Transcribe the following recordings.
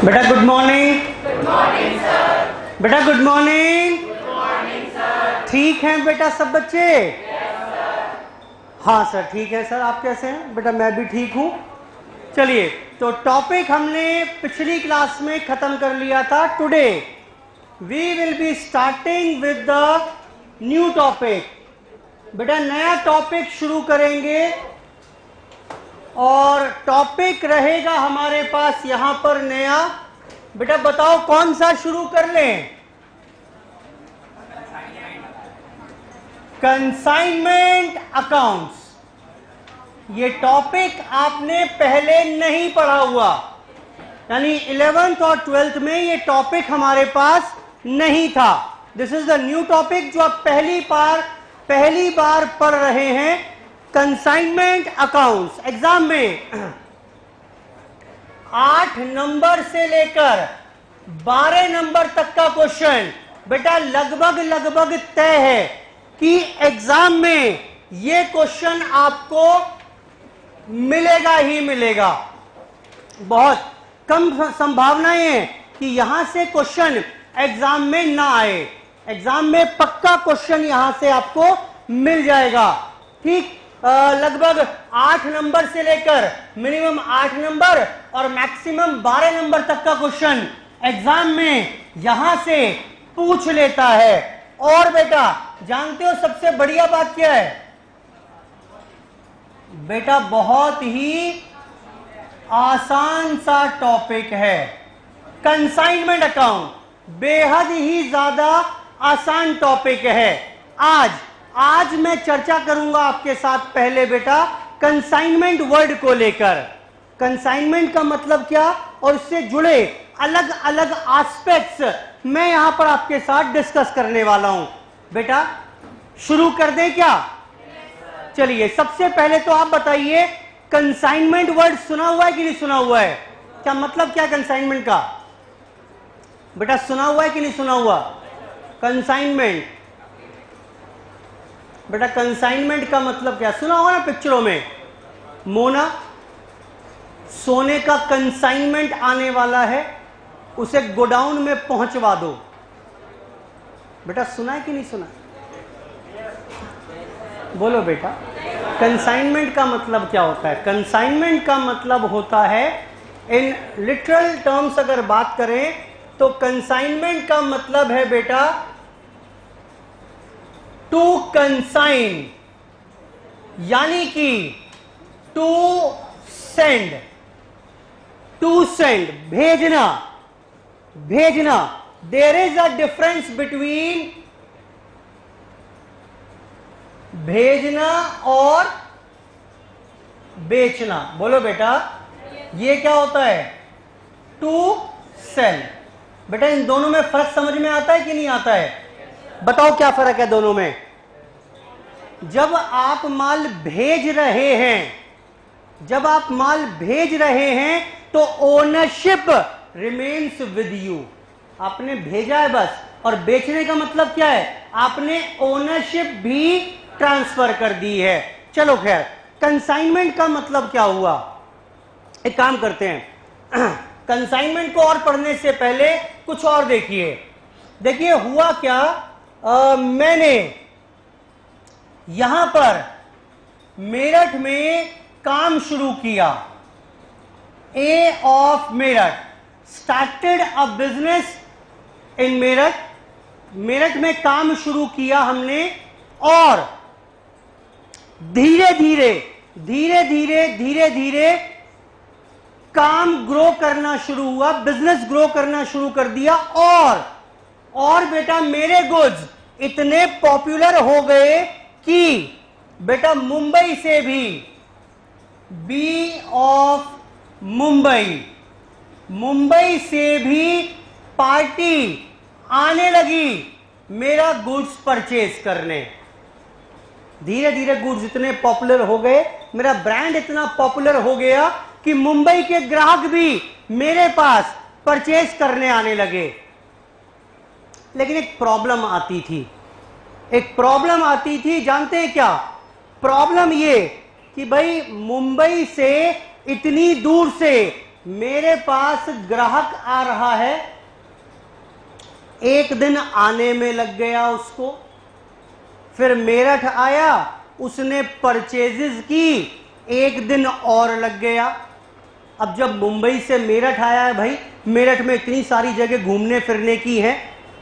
बेटा good morning. Good morning sir. बेटा good morning. Good morning sir. ठीक हैं बेटा सब बच्चे? Yes sir. हाँ सर ठीक है सर। आप कैसे हैं बेटा? मैं भी ठीक हूँ। चलिए, तो टॉपिक हमने पिछली क्लास में खत्म कर लिया था। Today we will be starting with the new topic. बेटा नया टॉपिक शुरू करेंगे और टॉपिक रहेगा हमारे पास यहां पर नया। बेटा बताओ कौन सा शुरू कर लें? Consignment accounts. ये टॉपिक आपने पहले नहीं पढ़ा हुआ, यानी 11th और 12th में ये टॉपिक हमारे पास नहीं था। This is the new topic जो आप पहली बार पढ़ रहे हैं। कंसाइनमेंट अकाउंट्स एग्जाम में 8 नंबर से लेकर 12 नंबर तक का क्वेश्चन बेटा लगभग तय है कि एग्जाम में ये क्वेश्चन आपको मिलेगा ही मिलेगा। बहुत कम संभावनाएं हैं कि यहां से क्वेश्चन एग्जाम में ना आए। एग्जाम में पक्का क्वेश्चन यहां से आपको मिल जाएगा। ठीक, लगभग 8 नंबर से लेकर मिनिमम 8 नंबर और मैक्सिमम 12 नंबर तक का क्वेश्चन एग्जाम में यहां से पूछ लेता है। और बेटा जानते हो सबसे बढ़िया बात क्या है? बेटा बहुत ही आसान सा टॉपिक है कंसाइनमेंट अकाउंट। बेहद ही ज्यादा आसान टॉपिक है। आज मैं चर्चा करूंगा आपके साथ पहले बेटा कंसाइनमेंट वर्ड को लेकर। कंसाइनमेंट का मतलब क्या और इससे जुड़े अलग अलग एस्पेक्ट्स मैं यहां पर आपके साथ डिस्कस करने वाला हूं। बेटा शुरू कर दें क्या? चलिए, सबसे पहले तो आप बताइए कंसाइनमेंट वर्ड सुना हुआ है कि नहीं सुना हुआ है? क्या मतलब क्या कंसाइनमेंट का? बेटा सुना हुआ है कि नहीं सुना हुआ? कंसाइनमेंट, बेटा कंसाइनमेंट का मतलब क्या सुना होगा ना पिक्चरों में? मोना, सोने का कंसाइनमेंट आने वाला है, उसे गोडाउन में पहुंचवा दो। बेटा सुना है कि नहीं सुना? बोलो बेटा। कंसाइनमेंट का मतलब क्या होता है? कंसाइनमेंट का मतलब होता है, इन लिटरल टर्म्स अगर बात करें तो कंसाइनमेंट का मतलब है बेटा टू कंसाइन, यानी कि टू सेंड। टू सेंड भेजना, भेजना। There is a difference between भेजना और बेचना। बोलो बेटा ये क्या होता है? To sell. बेटा इन दोनों में फर्क समझ में आता है कि नहीं आता है? बताओ क्या फर्क है दोनों में? जब आप माल भेज रहे हैं, जब आप माल भेज रहे हैं तो ओनरशिप रिमेन्स विद यू। आपने भेजा है बस, और बेचने का मतलब क्या है? आपने ओनरशिप भी ट्रांसफर कर दी है। चलो खैर, कंसाइनमेंट का मतलब क्या हुआ? एक काम करते हैं कंसाइनमेंट को और पढ़ने से पहले कुछ और देखिए। देखिए हुआ क्या, मैंने यहां पर मेरठ में काम शुरू किया। A of Meerut started a business in Meerut. Meerut में काम शुरू किया हमने और धीरे धीरे काम ग्रो करना शुरू हुआ, बिजनेस ग्रो करना शुरू कर दिया। और बेटा मेरे गुड्स इतने पॉपुलर हो गए कि बेटा मुंबई से भी, बी ऑफ मुंबई से भी पार्टी आने लगी मेरा गुड्स परचेज करने। धीरे धीरे गुड्स इतने पॉपुलर हो गए, मेरा ब्रांड इतना पॉपुलर हो गया कि मुंबई के ग्राहक भी मेरे पास परचेज करने आने लगे। लेकिन एक प्रॉब्लम आती थी, जानते हैं क्या प्रॉब्लम? ये कि भाई मुंबई से इतनी दूर से मेरे पास ग्राहक आ रहा है, एक दिन आने में लग गया उसको, फिर मेरठ आया, उसने परचेजेस की, एक दिन और लग गया। अब जब मुंबई से मेरठ आया है भाई, मेरठ में इतनी सारी जगह घूमने फिरने की है,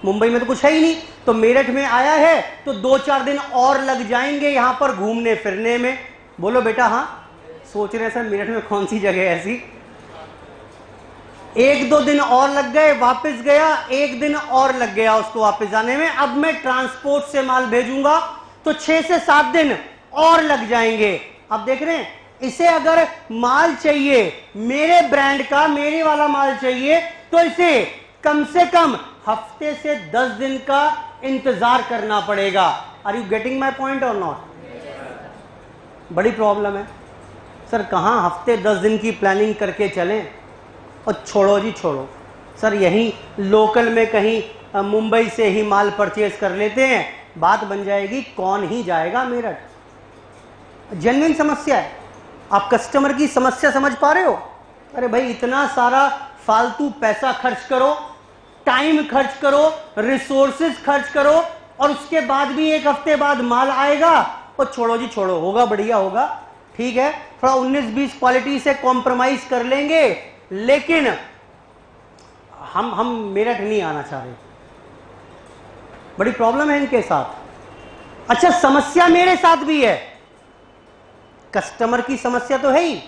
मुंबई में तो कुछ है ही नहीं, तो मेरठ में आया है तो 2-4 दिन और लग जाएंगे यहां पर घूमने फिरने में। बोलो बेटा हाँ, सोच रहे हैं सर मेरठ में कौन सी जगह है ऐसी। 1-2 दिन और लग गए, वापस गया, 1 दिन और लग गया उसको वापस जाने में। अब मैं ट्रांसपोर्ट से माल भेजूंगा तो 6 से 7 दिन और लग जाएंगे। अब देख रहे हैं, इसे अगर माल चाहिए मेरे ब्रांड का, मेरे वाला माल चाहिए, तो इसे कम से कम हफ्ते से 10 दिन का इंतजार करना पड़ेगा। Are you getting my point और नॉट? बड़ी प्रॉब्लम है सर, कहां हफ्ते 10 दिन की प्लानिंग करके चलें। और छोड़ो जी छोड़ो सर, यहीं लोकल में कहीं मुंबई से ही माल परचेज कर लेते हैं, बात बन जाएगी, कौन ही जाएगा मेरठ। जेन्युइन समस्या है, आप कस्टमर की समस्या समझ पा रहे हो? अरे भाई इतना सारा फालतू पैसा खर्च करो, टाइम खर्च करो, रिसोर्सेज खर्च करो, और उसके बाद भी 1 हफ्ते बाद माल आएगा। और छोड़ो जी छोड़ो, होगा बढ़िया होगा, ठीक है, थोड़ा 19-20 क्वालिटी से कॉम्प्रोमाइज कर लेंगे, लेकिन हम मेरठ नहीं आना चाह रहे। बड़ी प्रॉब्लम है इनके साथ। अच्छा, समस्या मेरे साथ भी है, कस्टमर की समस्या तो है ही,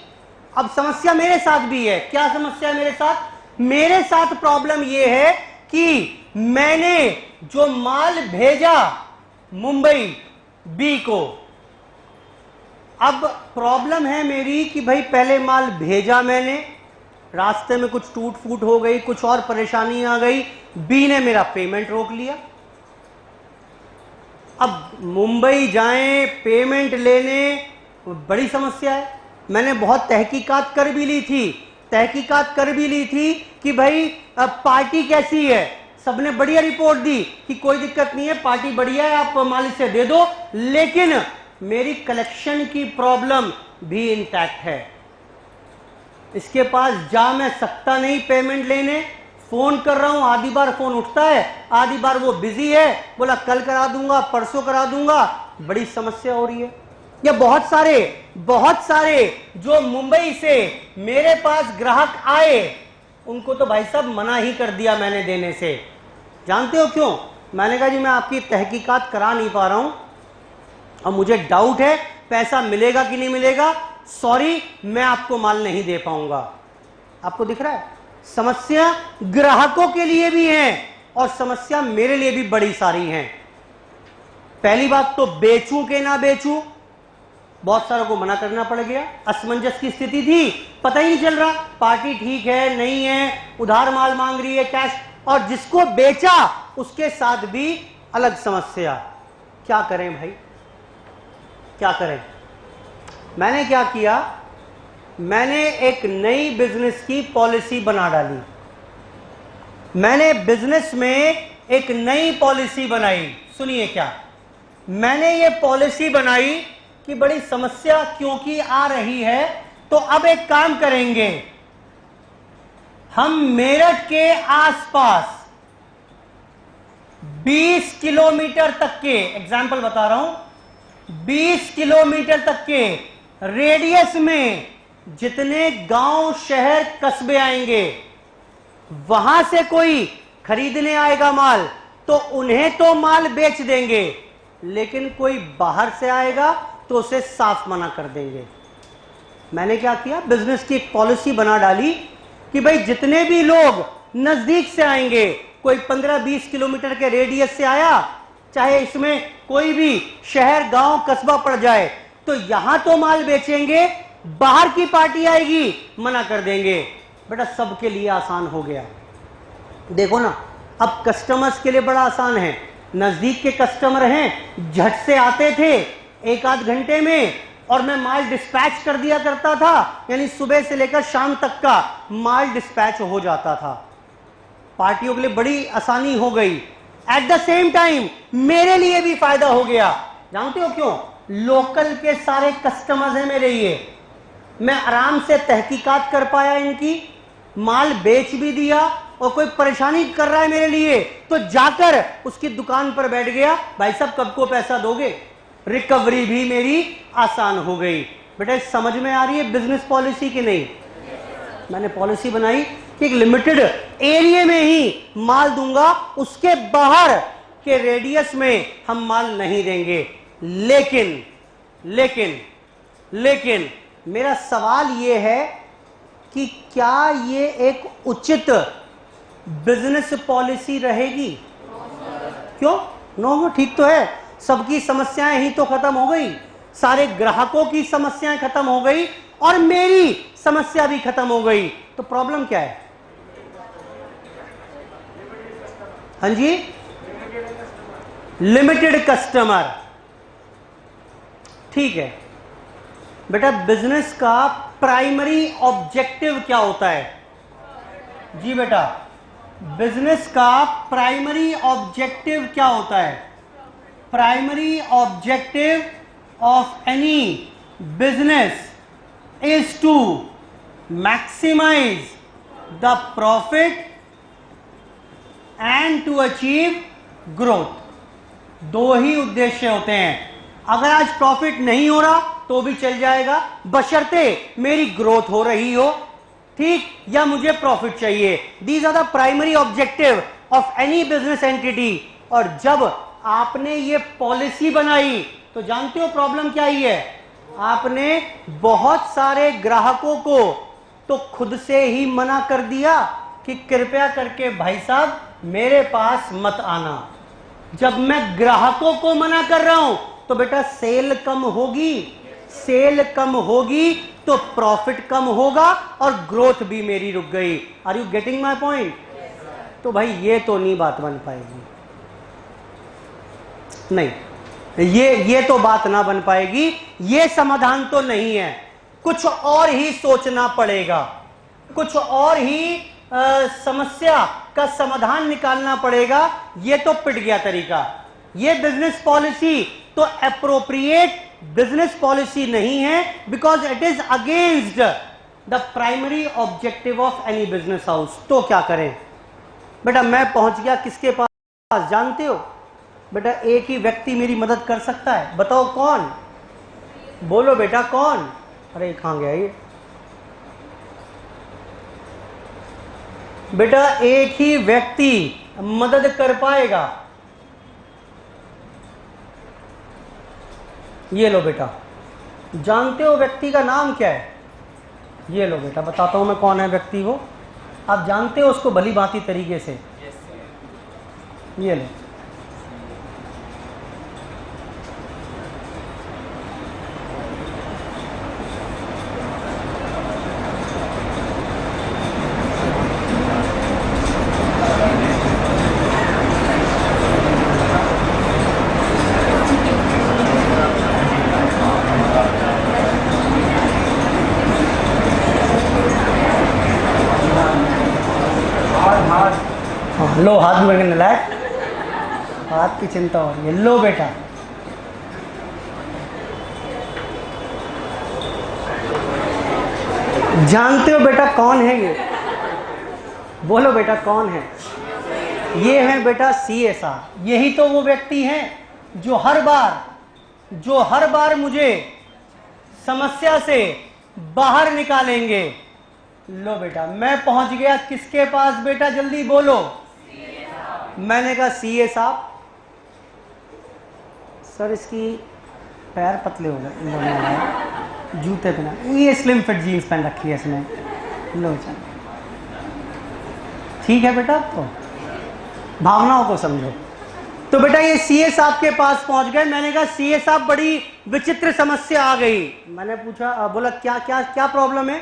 अब समस्या मेरे साथ भी है। क्या समस्या है मेरे साथ? मेरे साथ प्रॉब्लम यह है कि मैंने जो माल भेजा मुंबई बी को, अब प्रॉब्लम है मेरी कि भाई पहले माल भेजा मैंने, रास्ते में कुछ टूट फूट हो गई, कुछ और परेशानी आ गई, बी ने मेरा पेमेंट रोक लिया। अब मुंबई जाएं पेमेंट लेने, बड़ी समस्या है। मैंने बहुत तहकीकात कर भी ली थी कि भाई पार्टी कैसी है, सबने बढ़िया रिपोर्ट दी कि कोई दिक्कत नहीं है, पार्टी बढ़िया है, आप मालिक से दे दो, लेकिन मेरी कलेक्शन की प्रॉब्लम भी इंटैक्ट है। इसके पास जा मैं सकता नहीं पेमेंट लेने, फोन कर रहा हूं, आधी बार फोन उठता है, आधी बार वो बिजी है, बोला कल करा दूंगा, परसों करा दूंगा, बड़ी समस्या हो रही है। या बहुत सारे जो मुंबई से मेरे पास ग्राहक आए, उनको तो भाई साहब मना ही कर दिया मैंने देने से। जानते हो क्यों? मैंने कहा जी मैं आपकी तहकीकात करा नहीं पा रहा हूं, और मुझे डाउट है पैसा मिलेगा कि नहीं मिलेगा, सॉरी मैं आपको माल नहीं दे पाऊंगा। आपको दिख रहा है, समस्या ग्राहकों के लिए भी है और समस्या मेरे लिए भी बड़ी सारी है। पहली बात तो बेचूं के ना बेचूं, बहुत सारों को मना करना पड़ गया, असमंजस की स्थिति थी, पता ही नहीं चल रहा पार्टी ठीक है नहीं है, उधार माल मांग रही है कैश, और जिसको बेचा उसके साथ भी अलग समस्या। क्या करें भाई, क्या करें? मैंने क्या किया, मैंने एक नई बिजनेस की पॉलिसी बना डाली। मैंने बिजनेस में एक नई पॉलिसी बनाई। सुनिए क्या, मैंने ये पॉलिसी बनाई कि बड़ी समस्या क्योंकि आ रही है, तो अब एक काम करेंगे, हम मेरठ के आसपास 20 किलोमीटर तक के, एग्जाम्पल बता रहा हूं, 20 किलोमीटर तक के रेडियस में जितने गांव शहर कस्बे आएंगे, वहां से कोई खरीदने आएगा माल तो उन्हें तो माल बेच देंगे, लेकिन कोई बाहर से आएगा तो उसे साफ मना कर देंगे। मैंने क्या किया, बिजनेस की एक पॉलिसी बना डाली कि भाई जितने भी लोग नजदीक से आएंगे, कोई 15-20 किलोमीटर के रेडियस से आया, चाहे इसमें कोई भी शहर गांव कस्बा पड़ जाए, तो यहां तो माल बेचेंगे, बाहर की पार्टी आएगी मना कर देंगे। बेटा सबके लिए आसान हो गया। देखो ना, अब कस्टमर्स के लिए बड़ा आसान है। नजदीक के कस्टमर हैं, झट से आते थे 1-8 घंटे में, और मैं माल डिस्पैच कर दिया करता था, यानी सुबह से लेकर शाम तक का माल डिस्पैच हो जाता था। पार्टियों के लिए बड़ी आसानी हो गई। एट द सेम टाइम मेरे लिए भी फायदा हो गया। जानते हो क्यों? लोकल के सारे कस्टमर्स हैं मेरे, ये मैं आराम से तहकीकात कर पाया इनकी, माल बेच भी दिया और कोई परेशानी कर रहा है मेरे लिए तो जाकर उसकी दुकान पर बैठ गया, भाई साहब कब को पैसा दोगे, रिकवरी भी मेरी आसान हो गई। बेटा समझ में आ रही है बिजनेस पॉलिसी की नहीं? मैंने पॉलिसी बनाई कि एक लिमिटेड एरिया में ही माल दूंगा, उसके बाहर के रेडियस में हम माल नहीं देंगे। लेकिन लेकिन लेकिन मेरा सवाल यह है कि क्या ये एक उचित बिजनेस पॉलिसी रहेगी? क्यों? नो, ठीक तो है, सबकी समस्याएं ही तो खत्म हो गई, सारे ग्राहकों की समस्याएं खत्म हो गई और मेरी समस्या भी खत्म हो गई। तो प्रॉब्लम क्या है? हाँ जी, लिमिटेड कस्टमर। ठीक है बेटा, बिजनेस का प्राइमरी ऑब्जेक्टिव क्या होता है? जी बेटा, बिजनेस का प्राइमरी ऑब्जेक्टिव क्या होता है? Primary objective of any business is to maximize the profit and to achieve growth। दो ही उद्देश्य होते हैं। अगर आज प्रॉफिट नहीं हो रहा तो भी चल जाएगा, बशर्ते मेरी ग्रोथ हो रही हो, ठीक, या मुझे प्रॉफिट चाहिए। These are the primary objective of any business entity. और जब आपने ये पॉलिसी बनाई तो जानते हो प्रॉब्लम क्या ही है? आपने बहुत सारे ग्राहकों को तो खुद से ही मना कर दिया कि कृपया करके भाई साहब मेरे पास मत आना। जब मैं ग्राहकों को मना कर रहा हूं तो बेटा सेल कम होगी, सेल कम होगी तो प्रॉफिट कम होगा और ग्रोथ भी मेरी रुक गई। Are you getting my point? तो भाई ये तो नहीं बात बन पाएगी, नहीं, ये तो बात ना बन पाएगी, ये समाधान तो नहीं है। कुछ और ही सोचना पड़ेगा, कुछ और ही समस्या का समाधान निकालना पड़ेगा। ये तो पिट गया तरीका। ये बिजनेस पॉलिसी तो एप्रोप्रिएट बिजनेस पॉलिसी नहीं है, because it is against the primary objective of any business house. तो क्या करें? बेटा मैं पहुंच गया किसके पास जानते हो? बेटा एक ही व्यक्ति मेरी मदद कर सकता है, बताओ कौन? बोलो बेटा कौन? अरे कहां गया ये? बेटा एक ही व्यक्ति मदद कर पाएगा। ये लो बेटा, जानते हो व्यक्ति का नाम क्या है? ये लो बेटा बताता हूं मैं कौन है व्यक्ति वो। आप जानते हो उसको भली भांति तरीके से? ये लो, लो हाथ में करके लायक, हाथ की चिंता हो रही है। लो बेटा, जानते हो बेटा कौन है ये? बोलो बेटा कौन है? ये है बेटा सीए साहब। यही तो वो व्यक्ति हैं जो हर बार मुझे समस्या से बाहर निकालेंगे। लो बेटा मैं पहुंच गया किसके पास? बेटा जल्दी बोलो। मैंने कहा सीए साहब। सर इसकी पैर पतले हो गए, जूते पहना, ये स्लिम फिट जीन्स पहन रखी है इसने। लो चल ठीक है बेटा, तो भावनाओं को समझो। तो बेटा ये सीए साहब के पास पहुंच गए। मैंने कहा सीए साहब बड़ी विचित्र समस्या आ गई। मैंने पूछा, बोला क्या क्या क्या प्रॉब्लम है?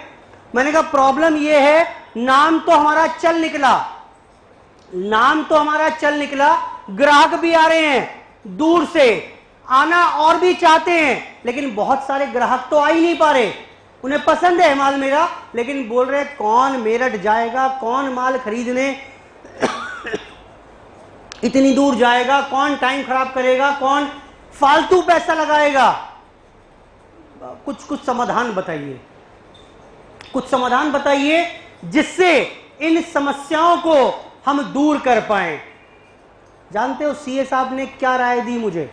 मैंने कहा प्रॉब्लम ये है, नाम तो हमारा चल निकला, नाम तो हमारा चल निकला, ग्राहक भी आ रहे हैं दूर से, आना और भी चाहते हैं, लेकिन बहुत सारे ग्राहक तो आ ही नहीं पा रहे। उन्हें पसंद है माल मेरा, लेकिन बोल रहे कौन मेरठ जाएगा, कौन माल खरीदने इतनी दूर जाएगा, कौन टाइम खराब करेगा, कौन फालतू पैसा लगाएगा। कुछ समाधान बताइए, कुछ समाधान बताइए जिससे इन समस्याओं को हम दूर कर पाए। जानते हो सीए साहब ने क्या राय दी मुझे?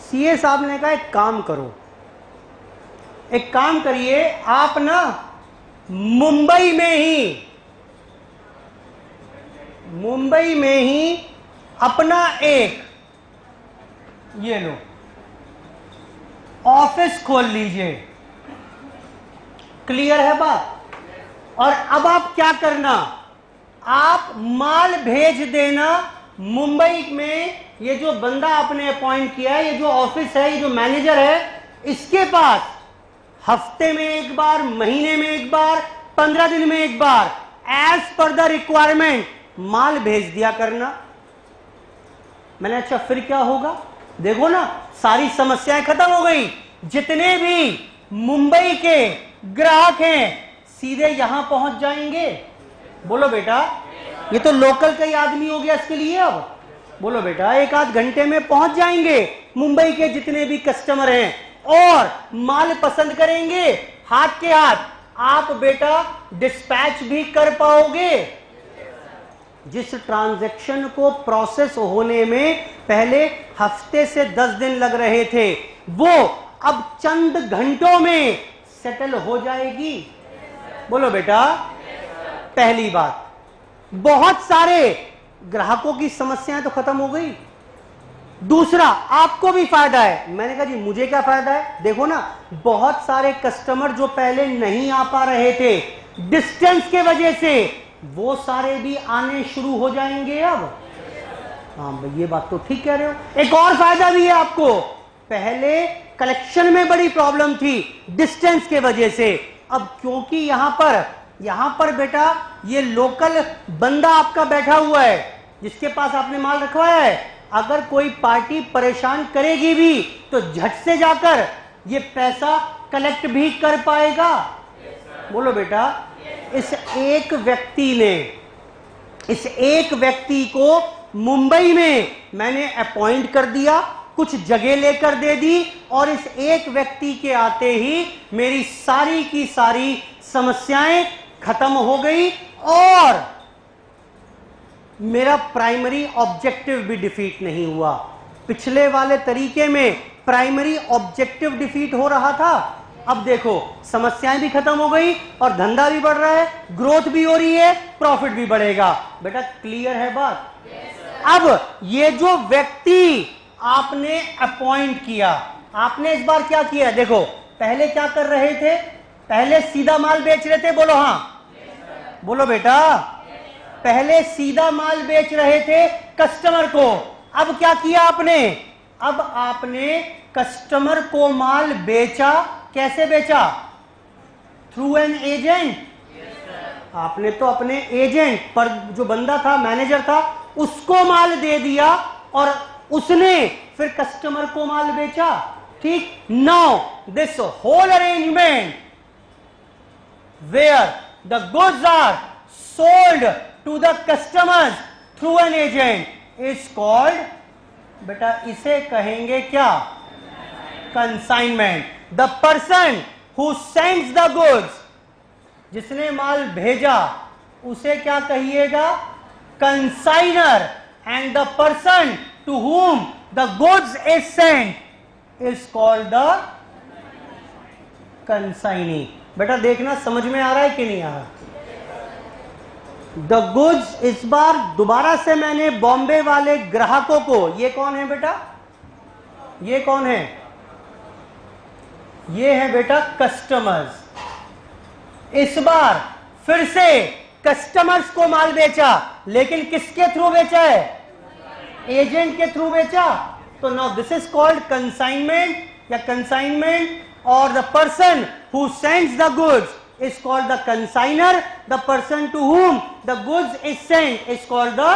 सीए साहब ने कहा एक काम करो, एक काम करिए, आप ना मुंबई में ही अपना एक ये लो ऑफिस खोल लीजिए। क्लियर है बात? और अब आप क्या करना, आप माल भेज देना मुंबई में। ये जो बंदा आपने अपॉइंट किया है, ये जो ऑफिस है, ये जो मैनेजर है, इसके पास हफ्ते में एक बार, महीने में एक बार, 15 दिन में एक बार, एज पर द रिक्वायरमेंट माल भेज दिया करना। मैंने अच्छा फिर क्या होगा? देखो ना, सारी समस्याएं खत्म हो गई। जितने भी मुंबई के ग्राहक हैं सीधे यहां पहुंच जाएंगे। बोलो बेटा, ये तो लोकल का ही आदमी हो गया इसके लिए। अब बोलो बेटा, 1 आध घंटे में पहुंच जाएंगे मुंबई के जितने भी कस्टमर हैं और माल पसंद करेंगे हाथ के हाथ। आप बेटा डिस्पैच भी कर पाओगे। जिस ट्रांजैक्शन को प्रोसेस होने में पहले हफ्ते से 10 दिन लग रहे थे, वो अब चंद घंटों में सेटल हो जाएगी। बोलो बेटा, पहली बात। बहुत सारे ग्राहकों की समस्याएं तो खत्म हो गई। दूसरा, आपको भी फायदा है। मैंने कहा जी मुझे क्या फायदा है? देखो ना, बहुत सारे कस्टमर जो पहले नहीं आ पा रहे थे डिस्टेंस के वजह से, वो सारे भी आने शुरू हो जाएंगे अब। हाँ भाई, ये बात तो ठीक कह रहे हो। एक और फायदा भी है आपको। पहले कलेक्शन में बड़ी प्रॉब्लम थी डिस्टेंस के वजह से। अब क्योंकि यहां पर बेटा ये लोकल बंदा आपका बैठा हुआ है जिसके पास आपने माल रखवाया है, अगर कोई पार्टी परेशान करेगी भी तो झट से जाकर ये पैसा कलेक्ट भी कर पाएगा। बोलो बेटा, इस एक व्यक्ति को मुंबई में मैंने अपॉइंट कर दिया, कुछ जगह लेकर दे दी, और इस एक व्यक्ति के आते ही मेरी सारी की सारी समस्याएं खत्म हो गई और मेरा प्राइमरी ऑब्जेक्टिव भी डिफीट नहीं हुआ। पिछले वाले तरीके में प्राइमरी ऑब्जेक्टिव डिफीट हो रहा था। अब देखो, समस्याएं भी खत्म हो गई और धंधा भी बढ़ रहा है, ग्रोथ भी हो रही है, प्रॉफिट भी बढ़ेगा। बेटा क्लियर है बात? अब ये जो व्यक्ति आपने अपॉइंट किया, आपने इस बार क्या किया? देखो, पहले क्या कर रहे थे? पहले सीधा माल बेच रहे थे। बोलो हाँ, बोलो बेटा, पहले सीधा माल बेच रहे थे कस्टमर को। अब क्या किया आपने? अब आपने कस्टमर को माल बेचा। कैसे बेचा? Through an agent. आपने तो अपने एजेंट पर, जो बंदा था, मैनेजर था, उसको माल दे दिया और उसने फिर कस्टमर को माल बेचा। ठीक। Now this whole arrangement where the goods are sold to the customers through an agent is called, बेटा इसे कहेंगे क्या? Consignment. The person who sends the goods, जिसने माल भेजा, उसे क्या कहिएगा? Consignor. And the person to whom the goods is sent is called the consignee। बेटा देखना समझ में आ रहा है कि नहीं आ रहा? द गुड्स, इस बार दोबारा से मैंने बॉम्बे वाले ग्राहकों को, ये कौन है बेटा? ये कौन है? ये है बेटा कस्टमर्स। इस बार फिर से कस्टमर्स को माल बेचा, लेकिन किसके थ्रू बेचा है? एजेंट के थ्रू बेचा। तो now this is called consignment या कंसाइनमेंट, और the person who sends the goods is called the consigner. The person to whom the goods is sent is called the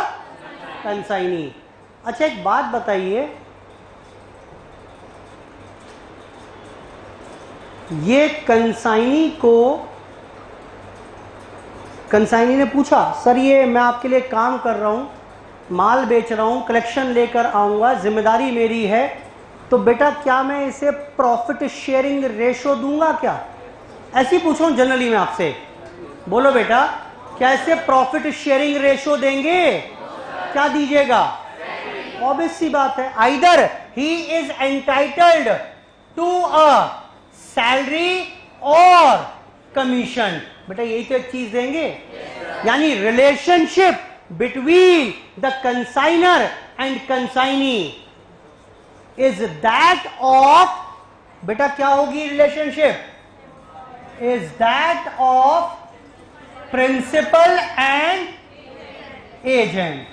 consignee। अच्छा एक बात बताइए, ये कंसाइनी को, कंसाइनी ने पूछा सर ये मैं आपके लिए काम कर रहा हूं, माल बेच रहा हूं, कलेक्शन लेकर आऊंगा, जिम्मेदारी मेरी है, तो बेटा क्या मैं इसे प्रॉफिट शेयरिंग रेशो दूंगा क्या? ऐसी पूछूं जनरली मैं आपसे। बोलो बेटा, कैसे प्रॉफिट शेयरिंग रेशो देंगे? क्या दीजिएगा? ऑब्वियस सी बात है, either he is entitled to a salary और कमीशन। बेटा यही तो एक चीज देंगे, यानी relationship between the consignor and consignee is that of, बेटा क्या होगी relationship? Is that of principal and agent.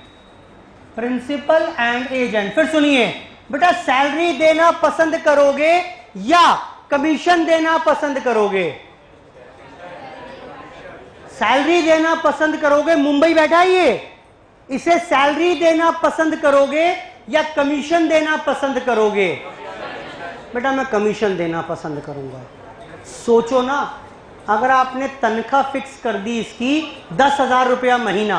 Principal and agent. फिर सुनिए बेटा, सैलरी देना पसंद करोगे या कमीशन देना पसंद करोगे? सैलरी देना पसंद करोगे? मुंबई बैठा है ये, इसे सैलरी देना पसंद करोगे या कमीशन देना पसंद करोगे? बेटा मैं कमीशन देना पसंद करूंगा। सोचो ना, अगर आपने तनख्वाह फिक्स कर दी इसकी 10,000 रुपया महीना,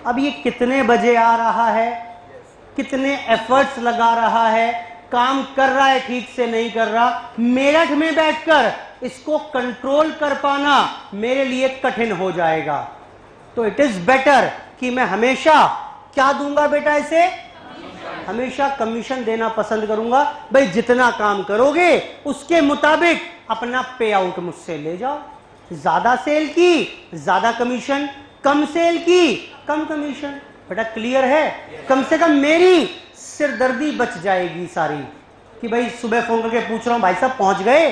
अब ये कितने बजे आ रहा है, कितने एफर्ट्स लगा रहा है, काम कर रहा है ठीक से नहीं कर रहा, मेरठ में बैठकर इसको कंट्रोल कर पाना मेरे लिए कठिन हो जाएगा। तो इट इज बेटर कि मैं हमेशा क्या दूंगा बेटा इसे? हमेशा कमीशन देना पसंद करूंगा। भाई जितना काम करोगे उसके मुताबिक अपना पे आउट मुझसे ले जाओ। ज्यादा सेल की ज्यादा कमीशन, कम सेल की कम कमीशन। बेटा क्लियर है? कम से कम मेरी सिरदर्दी बच जाएगी सारी, कि भाई सुबह फोन करके पूछ रहा हूं भाई साहब पहुंच गए?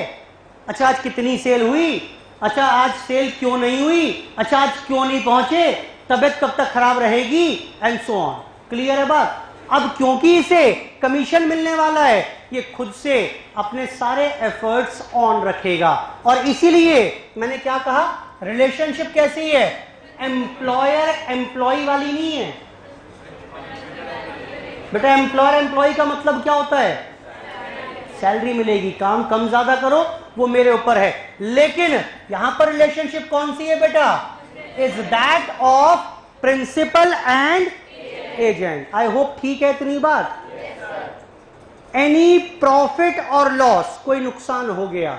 अच्छा आज कितनी सेल हुई? अच्छा आज सेल क्यों नहीं हुई? अच्छा आज क्यों नहीं पहुंचे? तबीयत कब तक खराब रहेगी? And so on. क्लियर है बात? अब क्योंकि इसे कमीशन मिलने वाला है, ये खुद से अपने सारे एफर्ट्स ऑन रखेगा। और इसीलिए मैंने क्या कहा, रिलेशनशिप कैसी है? एम्प्लॉयर एम्प्लॉय वाली नहीं है बेटा। एम्प्लॉयर एम्प्लॉय का मतलब क्या होता है? सैलरी मिलेगी, काम कम ज्यादा करो वो मेरे ऊपर है। लेकिन यहां पर रिलेशनशिप कौन सी है बेटा? Is that of principal and agent. I hope ठीक है इतनी बात। एनी प्रॉफिट और लॉस, कोई नुकसान हो गया,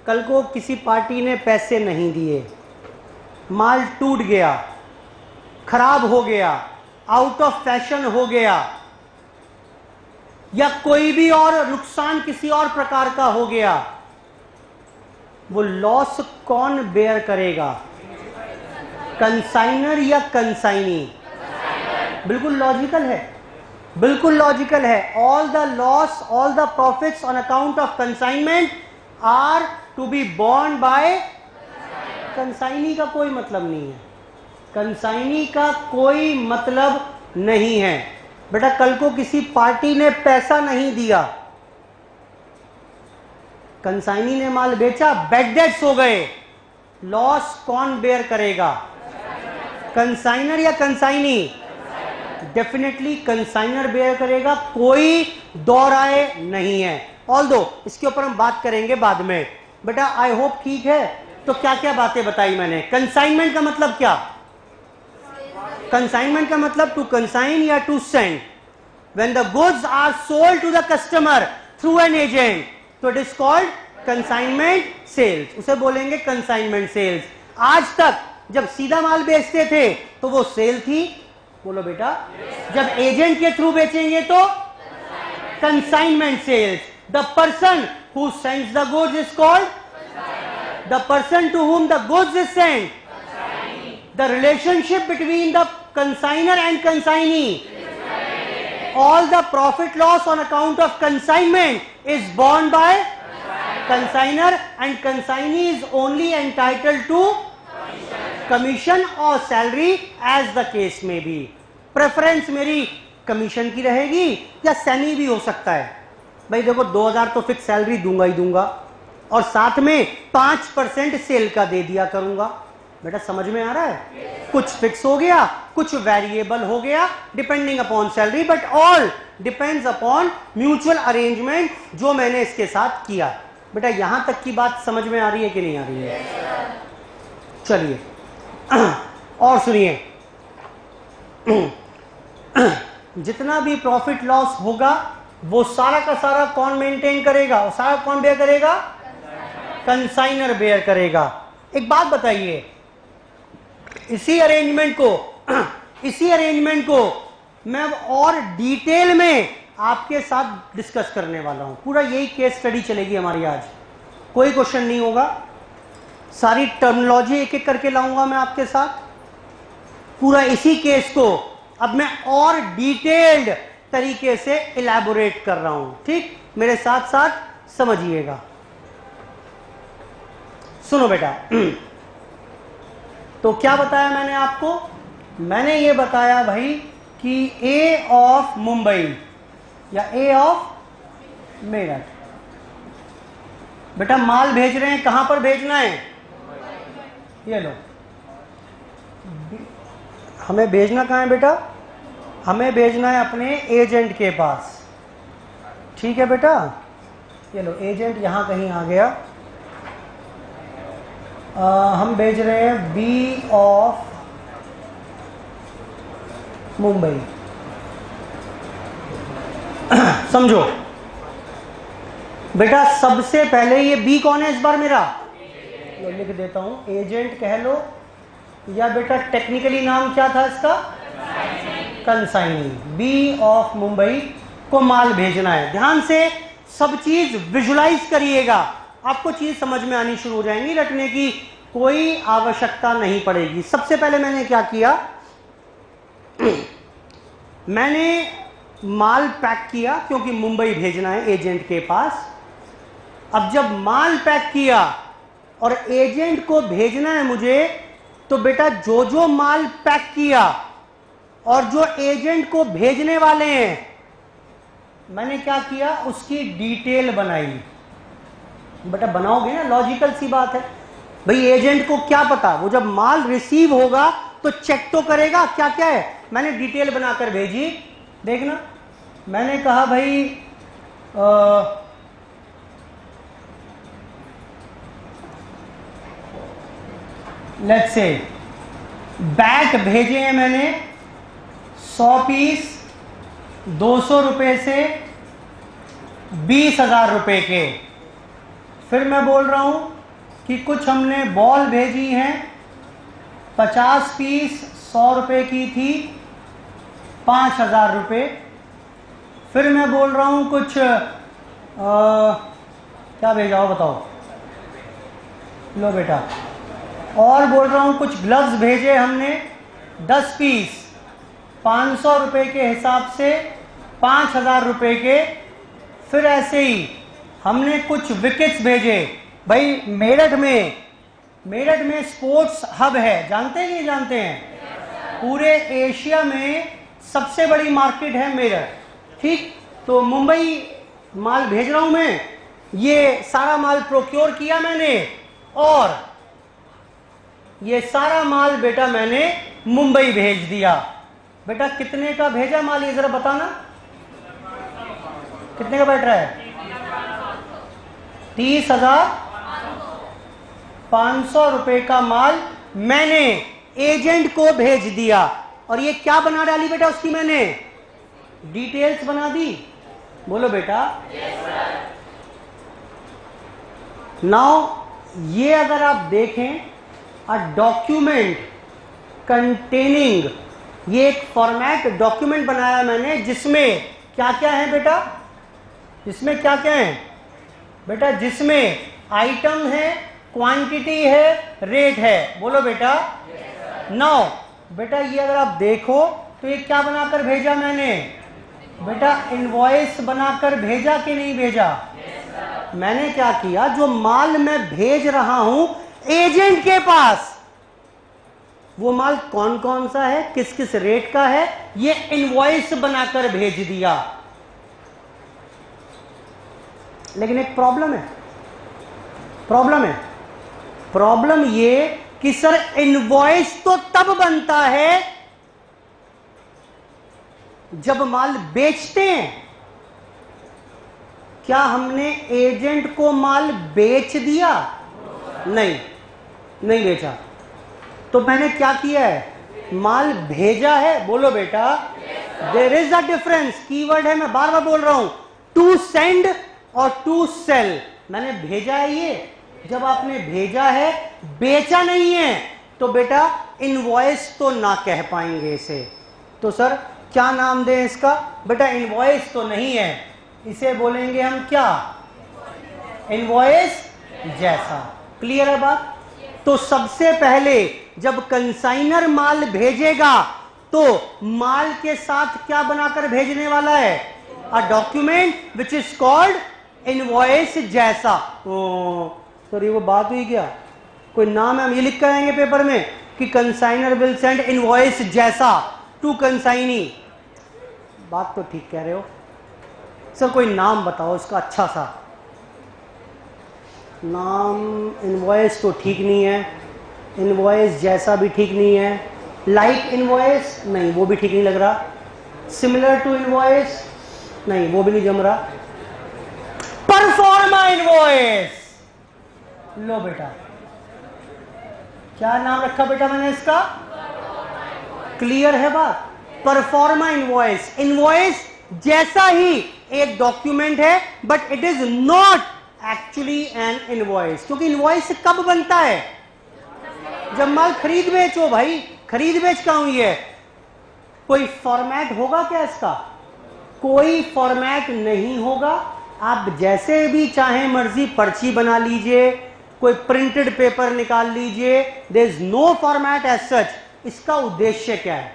कल को किसी पार्टी ने पैसे नहीं दिए, माल टूट गया, खराब हो गया, आउट ऑफ फैशन हो गया, या कोई भी और नुकसान किसी और प्रकार का हो गया, वो लॉस कौन बेयर करेगा? कंसाइनर या कंसाइनी? बिल्कुल लॉजिकल है, बिल्कुल लॉजिकल है। All the loss, all the profits on account of consignment are to be borne by consignee. का कोई मतलब नहीं है, कंसाइनी का कोई मतलब नहीं है। बेटा कल को किसी पार्टी ने पैसा नहीं दिया, कंसाइनी ने माल बेचा, बैड डेट्स हो गए, लॉस कौन बेयर करेगा? कंसाइनर या कंसाइनी? डेफिनेटली कंसाइनर बेयर करेगा, कोई दो राय नहीं है। ऑल्दो इसके ऊपर हम बात करेंगे बाद में। बेटा आई होप ठीक है। तो क्या क्या बातें बताई मैंने? कंसाइनमेंट का मतलब क्या? कंसाइनमेंट का मतलब टू कंसाइन या to send. When the goods are sold to the customer through an agent, तो it is called consignment sales. उसे बोलेंगे कंसाइनमेंट सेल्स। आज तक जब सीधा माल बेचते थे तो वो सेल थी, बोलो बेटा। जब एजेंट के थ्रू बेचेंगे तो consignment sales. The person who sends the goods is called, the person to whom the goods is sent, the relationship between the consigner and consignee, all the profit loss on account of consignment is borne by consigner, and consignee is only entitled to commission or salary as the case may be. Preference मेरी commission की रहेगी या semi भी हो सकता है। भाई देखो 2000 तो फिक्स सैलरी दूंगा ही दूंगा, और साथ में 5% सेल का दे दिया करूंगा। बेटा समझ में आ रहा है? कुछ फिक्स हो गया, कुछ वेरिएबल हो गया, depending upon salary, but all depends upon mutual arrangement जो मैंने इसके साथ किया। बेटा यहां तक की बात समझ में आ रही है कि नहीं आ रही है? चलिए और सुनिए, जितना भी प्रॉफिट लॉस होगा वो सारा का सारा कौन मेंटेन करेगा? वो सारा कौन बेयर करेगा? कंसाइनर बेयर करेगा। एक बात बताइए, इसी अरेंजमेंट को मैं अब और डिटेल में आपके साथ डिस्कस करने वाला हूं। पूरा यही केस स्टडी चलेगी हमारी आज, कोई क्वेश्चन नहीं होगा, सारी टर्मिनोलॉजी एक एक करके लाऊंगा मैं आपके साथ। पूरा इसी केस को अब मैं और डिटेल्ड तरीके से इलैबोरेट कर रहा हूं, ठीक? मेरे साथ साथ समझिएगा। सुनो बेटा, तो क्या बताया मैंने आपको? मैंने ये बताया भाई कि ए ऑफ मुंबई या ए ऑफ मेरठ, बेटा माल भेज रहे हैं, कहां पर भेजना है? ये लो, हमें भेजना कहां है बेटा? हमें भेजना है अपने एजेंट के पास, ठीक है बेटा? ये लो, एजेंट यहां कहीं आ गया। हम भेज रहे हैं बी ऑफ मुंबई। समझो बेटा, सबसे पहले ये बी कौन है इस बार मेरा? लो लिख देता हूं, एजेंट कह लो, या बेटा टेक्निकली नाम क्या था इसका? कंसाइनी। बी ऑफ मुंबई को माल भेजना है। ध्यान से सब चीज विजुलाइज करिएगा, आपको चीज समझ में आनी शुरू हो जाएंगी, रटने की कोई आवश्यकता नहीं पड़ेगी। सबसे पहले मैंने क्या किया, मैंने माल पैक किया क्योंकि मुंबई भेजना है एजेंट के पास। अब जब माल पैक किया और एजेंट को भेजना है मुझे, तो बेटा जो जो माल पैक किया और जो एजेंट को भेजने वाले हैं, मैंने क्या किया, उसकी डिटेल बनाई। बेटा बनाओगे ना, लॉजिकल सी बात है भाई। एजेंट को क्या पता, वो जब माल रिसीव होगा तो चेक तो करेगा क्या क्या है। मैंने डिटेल बनाकर भेजी। देखना, मैंने कहा भाई लेट्स से बैट भेजे हैं मैंने 100 पीस 200 रुपए से 20,000 रुपए के। फिर मैं बोल रहा हूं कि कुछ हमने बॉल भेजी हैं 50 पीस 100 रुपए की थी, 5,000 रुपए। फिर मैं बोल रहा हूं कुछ क्या भेजा हो बताओ? लो बेटा, और बोल रहा हूं कुछ ग्लव्स भेजे हमने 10 पीस 500 रुपए के हिसाब से 5,000 रुपए के। फिर ऐसे ही हमने कुछ विकेट्स भेजे भाई। मेरठ में स्पोर्ट्स हब है, जानते हैं कि नहीं जानते हैं? पूरे एशिया में सबसे बड़ी मार्केट है मेरठ, ठीक? तो मुंबई माल भेज रहा हूं मैं, ये सारा माल प्रोक्योर किया मैंने, और ये सारा माल बेटा मैंने मुंबई भेज दिया। बेटा कितने का भेजा माल, ये जरा बताना, कितने का बैठ रहा है? 30,500 रुपए का माल मैंने एजेंट को भेज दिया। और ये क्या बना डाली बेटा उसकी, मैंने डिटेल्स बना दी। बोलो बेटा। नाउ ये अगर आप देखें, अ डॉक्यूमेंट कंटेनिंग, ये एक फॉर्मेट डॉक्यूमेंट बनाया मैंने जिसमें क्या क्या है बेटा? जिसमें क्या क्या है बेटा? जिसमें आइटम है, क्वांटिटी है, रेट है। बोलो बेटा। नाउ बेटा ये अगर आप देखो तो ये क्या बनाकर भेजा मैंने बेटा? इनवॉइस बनाकर भेजा कि नहीं भेजा? मैंने क्या किया, जो माल मैं भेज रहा हूं एजेंट के पास, वो माल कौन कौन सा है, किस किस रेट का है, ये इनवॉइस बनाकर भेज दिया। लेकिन एक प्रॉब्लम है। प्रॉब्लम ये कि सर इनवॉइस तो तब बनता है जब माल बेचते हैं। क्या हमने एजेंट को माल बेच दिया? नहीं बेचा। तो मैंने क्या किया है, माल भेजा है। बोलो बेटा। There is a difference, keyword है, मैं बार बार बोल रहा हूं, टू सेंड और टू सेल। मैंने भेजा है, ये जब आपने भेजा है, बेचा नहीं है। तो बेटा इनवॉइस तो ना कह पाएंगे इसे। तो सर क्या नाम दें इसका? बेटा इनवॉइस तो नहीं है, इसे बोलेंगे हम क्या? इनवॉइस जैसा। क्लियर है बात? तो सबसे पहले जब कंसाइनर माल भेजेगा तो माल के साथ क्या बनाकर भेजने वाला है? A document which is called invoice जैसा। सॉरी वो बात हुई क्या? कोई नाम है, हम ये लिख कर आएंगे पेपर में कि कंसाइनर विल सेंड इनवॉइस जैसा टू कंसाइनी। बात तो ठीक कह रहे हो सर, कोई नाम बताओ इसका अच्छा सा नाम। इनवॉइस तो ठीक नहीं है, इनवॉइस जैसा भी ठीक नहीं है, लाइक इनवॉइस नहीं वो भी ठीक नहीं लग रहा, सिमिलर टू इनवॉइस नहीं वो भी नहीं जम रहा, परफॉर्मा इनवॉइस। लो बेटा क्या नाम रखा बेटा मैंने इसका? क्लियर है बात? Proforma invoice. इनवॉइस जैसा ही एक डॉक्यूमेंट है but it is not actually an invoice. क्योंकि इनवॉइस कब बनता है? जब माल खरीद बेचो भाई, खरीद बेच का हुई है। कोई फॉर्मेट होगा क्या इसका? कोई फॉर्मेट नहीं होगा। आप जैसे भी चाहे मर्जी पर्ची बना लीजिए, कोई प्रिंटेड पेपर निकाल लीजिए, there is no format as such. इसका उद्देश्य क्या है?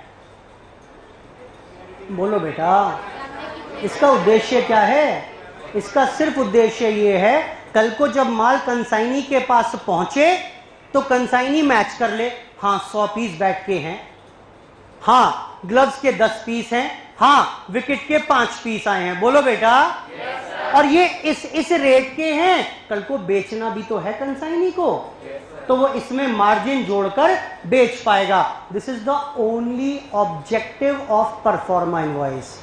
बोलो बेटा इसका उद्देश्य क्या है? इसका सिर्फ उद्देश्य ये है कल को जब माल कंसाइनी के पास पहुंचे तो कंसाइनी मैच कर ले, हाँ 100 पीस बैट के हैं, हाँ ग्लव्स के 10 पीस हैं, हाँ विकेट के 5 पीस आए हैं। बोलो बेटा और ये इस रेट के हैं, कल को बेचना भी तो है कंसाइनी को, तो वो इसमें मार्जिन जोड़कर बेच पाएगा। This is the only objective of proforma invoice.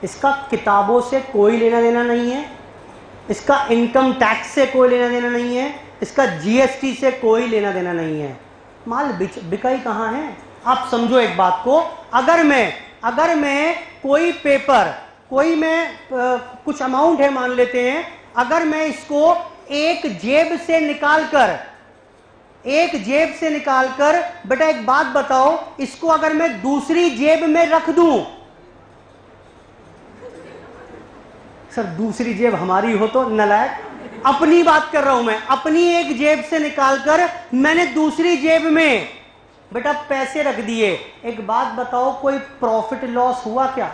इसका किताबों से कोई लेना देना नहीं है, इसका इनकम टैक्स से कोई लेना देना नहीं है, इसका जीएसटी से कोई लेना देना नहीं है। माल बिकाई कहाँ है? आप समझो एक बात को, अगर मैं कोई पेपर, कोई मैं कुछ अमाउंट है मान लेते हैं, अगर मैं इसको एक जेब से निकालकर बेटा एक बात बताओ, इसको अगर मैं दूसरी जेब में रख दूं, सर दूसरी जेब हमारी हो तो नलायक, अपनी बात कर रहा हूं मैं, अपनी एक जेब से निकालकर मैंने दूसरी जेब में बेटा पैसे रख दिए, एक बात बताओ कोई प्रॉफिट लॉस हुआ क्या?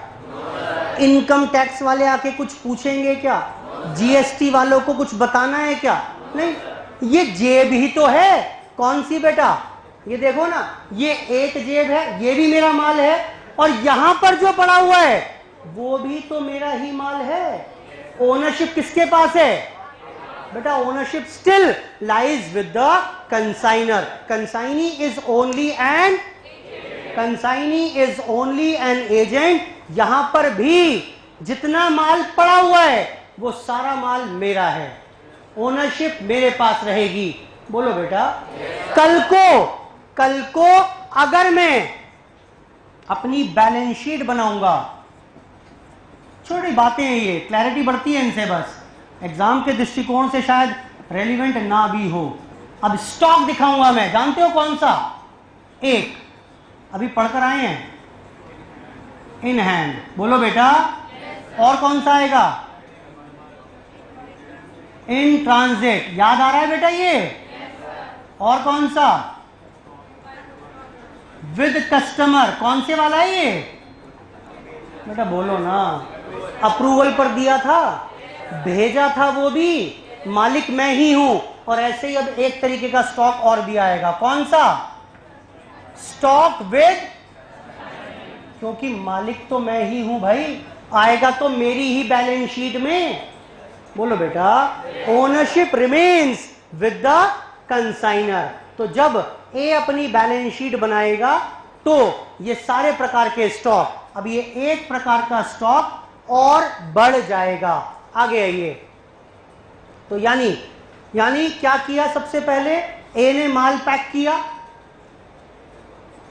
इनकम टैक्स वाले आके कुछ पूछेंगे क्या? जीएसटी वालों को कुछ बताना है क्या? नहीं, ये जेब ही तो है। कौन सी बेटा? ये देखो ना, ये एक जेब है, ये भी मेरा माल है, और यहां पर जो पड़ा हुआ है वो भी तो मेरा ही माल है। ओनरशिप किसके पास है बेटा? Ownership still lies with the consignor. Consignee is only an agent. यहां पर भी जितना माल पड़ा हुआ है वो सारा माल मेरा है, ओनरशिप मेरे पास रहेगी। बोलो बेटा कल को अगर मैं अपनी बैलेंस शीट बनाऊंगा, छोटी बातें हैं ये, क्लैरिटी बढ़ती है इनसे, बस एग्जाम के दृष्टिकोण से शायद रेलिवेंट ना भी हो। अब स्टॉक दिखाऊंगा मैं, जानते हो कौन सा? एक अभी पढ़कर आए हैं, इन हैंड। बोलो बेटा और कौन सा आएगा? In transit. याद आ रहा है बेटा ये? और कौन सा? With customer. कौन से वाला है ये बेटा? बोलो ना। अप्रूवल पर दिया था, भेजा था, वो भी मालिक मैं ही हूं। और ऐसे ही अब एक तरीके का स्टॉक और भी आएगा। कौन सा? स्टॉक विद, क्योंकि मालिक तो मैं ही हूं भाई, आएगा तो मेरी ही बैलेंस शीट में। बोलो बेटा ownership remains with the consignor. तो जब ए अपनी बैलेंस शीट बनाएगा तो ये सारे प्रकार के स्टॉक, अब ये एक प्रकार का स्टॉक और बढ़ जाएगा। आगे आइए। तो यानी क्या किया? सबसे पहले ए ने माल पैक किया,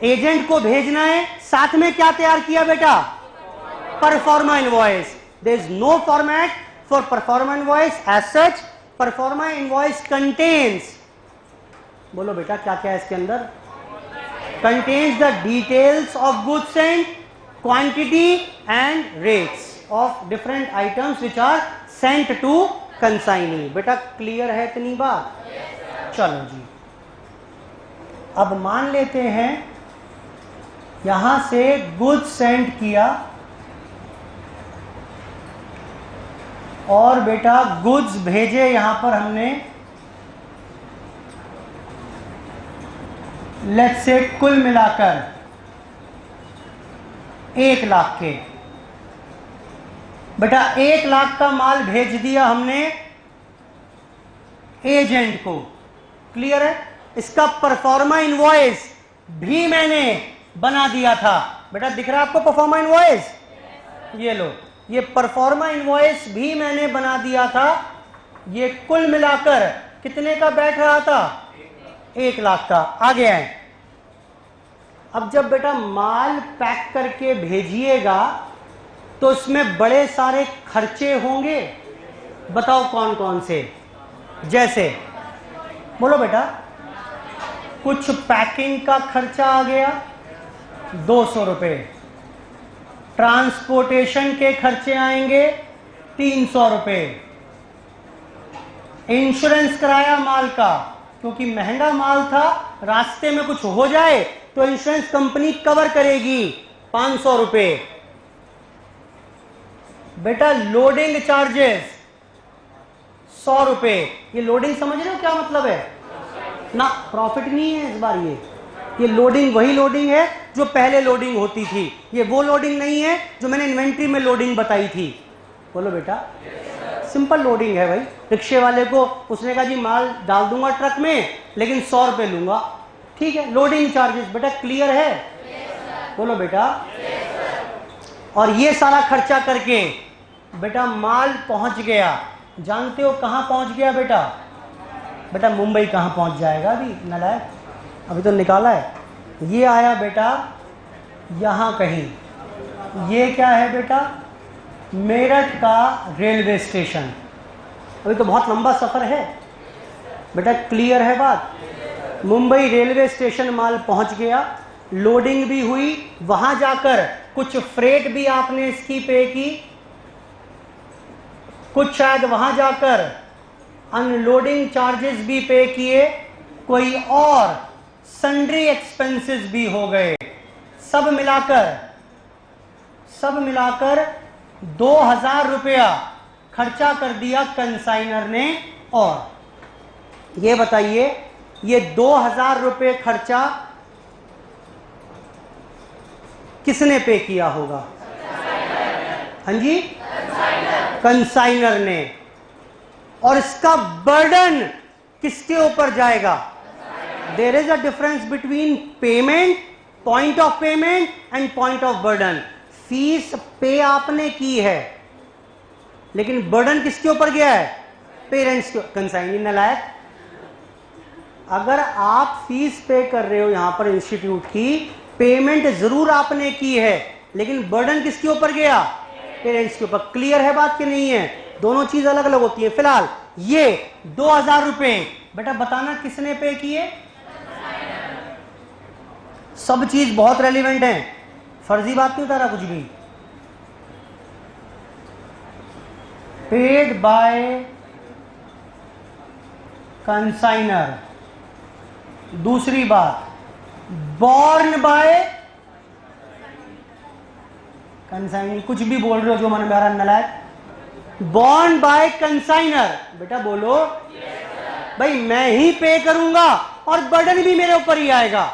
एजेंट को भेजना है, साथ में क्या तैयार किया बेटा? Proforma invoice. There is no format for proforma invoice as such. Proforma invoice contains, बोलो बेटा क्या क्या है इसके अंदर? contains the details of goods and quantity and rates of different items which are sent to consignee. बेटा clear है इतनी बात? चलो जी, अब मान लेते हैं यहां से गुड्स सेंड किया और बेटा गुड्स भेजे यहां पर हमने, लेट्स से कुल मिलाकर 1 लाख के। बेटा 1 लाख का माल भेज दिया हमने एजेंट को, क्लियर है? इसका परफॉर्मा इनवॉइस भी मैंने बना दिया था। बेटा दिख रहा है आपको परफॉर्मा इनवॉइस? ये लो, ये परफॉर्मा इनवॉइस भी मैंने बना दिया था। ये कुल मिलाकर कितने का बैठ रहा था? 1 लाख का। आगे आए, अब जब बेटा माल पैक करके भेजिएगा तो उसमें बड़े सारे खर्चे होंगे। बताओ कौन कौन से? जैसे बोलो बेटा, कुछ पैकिंग का खर्चा आ गया 200 रुपये, ट्रांसपोर्टेशन के खर्चे आएंगे 300 रुपये, इंश्योरेंस कराया माल का क्योंकि महंगा माल था, रास्ते में कुछ हो जाए तो इंश्योरेंस कंपनी कवर करेगी 500 रुपये। बेटा लोडिंग चार्जेस 100 रुपये। ये लोडिंग समझ रहे हो क्या मतलब है ना? प्रॉफिट नहीं है इस बार। ये लोडिंग वही लोडिंग है जो पहले लोडिंग होती थी, ये वो लोडिंग नहीं है जो मैंने इन्वेंट्री में लोडिंग बताई थी। बोलो बेटा, सिंपल लोडिंग है भाई। रिक्शे वाले को उसने कहा जी माल डाल दूंगा ट्रक में लेकिन 100 रुपये लूंगा, ठीक है, लोडिंग चार्जेस। बेटा क्लियर है? बोलो बेटा। और ये सारा खर्चा करके बेटा माल पहुंच गया, जानते हो कहां पहुंच गया बेटा? बेटा मुंबई कहां पहुंच जाएगा अभी, नालायक, अभी तो निकाला है। ये आया बेटा यहां कहीं। ये क्या है बेटा? मेरठ का रेलवे स्टेशन। अभी तो बहुत लंबा सफर है बेटा, क्लियर है बात? मुंबई रेलवे स्टेशन माल पहुंच गया, लोडिंग भी हुई, वहां जाकर कुछ फ्रेट भी आपने इसकी पे की, कुछ शायद वहां जाकर अनलोडिंग चार्जेस भी पे किए, कोई और सन्ड्री एक्सपेंसेस भी हो गए। सब मिलाकर 2000 रुपया खर्चा कर दिया कंसाइनर ने। और ये बताइए, ये 2000 रुपये खर्चा किसने पे किया होगा? हाँ जी, कंसाइनर ने। और इसका बर्डन किसके ऊपर जाएगा? There is a difference between payment, point of payment and point of burden. Fees पे आपने की है लेकिन बर्डन किसके ऊपर गया है? पेरेंट्स के। कंसाइनी नालायक, अगर आप फीस पे कर रहे हो यहां पर इंस्टीट्यूट की, पेमेंट जरूर आपने की है लेकिन बर्डन किसके ऊपर गया? पेरेंट्स के ऊपर। क्लियर है बात कि नहीं है? दोनों चीज अलग अलग होती है। फिलहाल ये 2000 रुपए बेटा बताना किसने पे किए? सब चीज बहुत रेलिवेंट है, फर्जी बात नहीं उतारा कुछ भी। Paid by consignor. दूसरी बात, बॉर्न बाय कंसाइनर। कुछ भी बोल रहे हो जो मैंने मेरा नलायक। Born by consignor. बेटा बोलो भाई, मैं ही पे करूंगा और बर्डन भी मेरे ऊपर ही आएगा,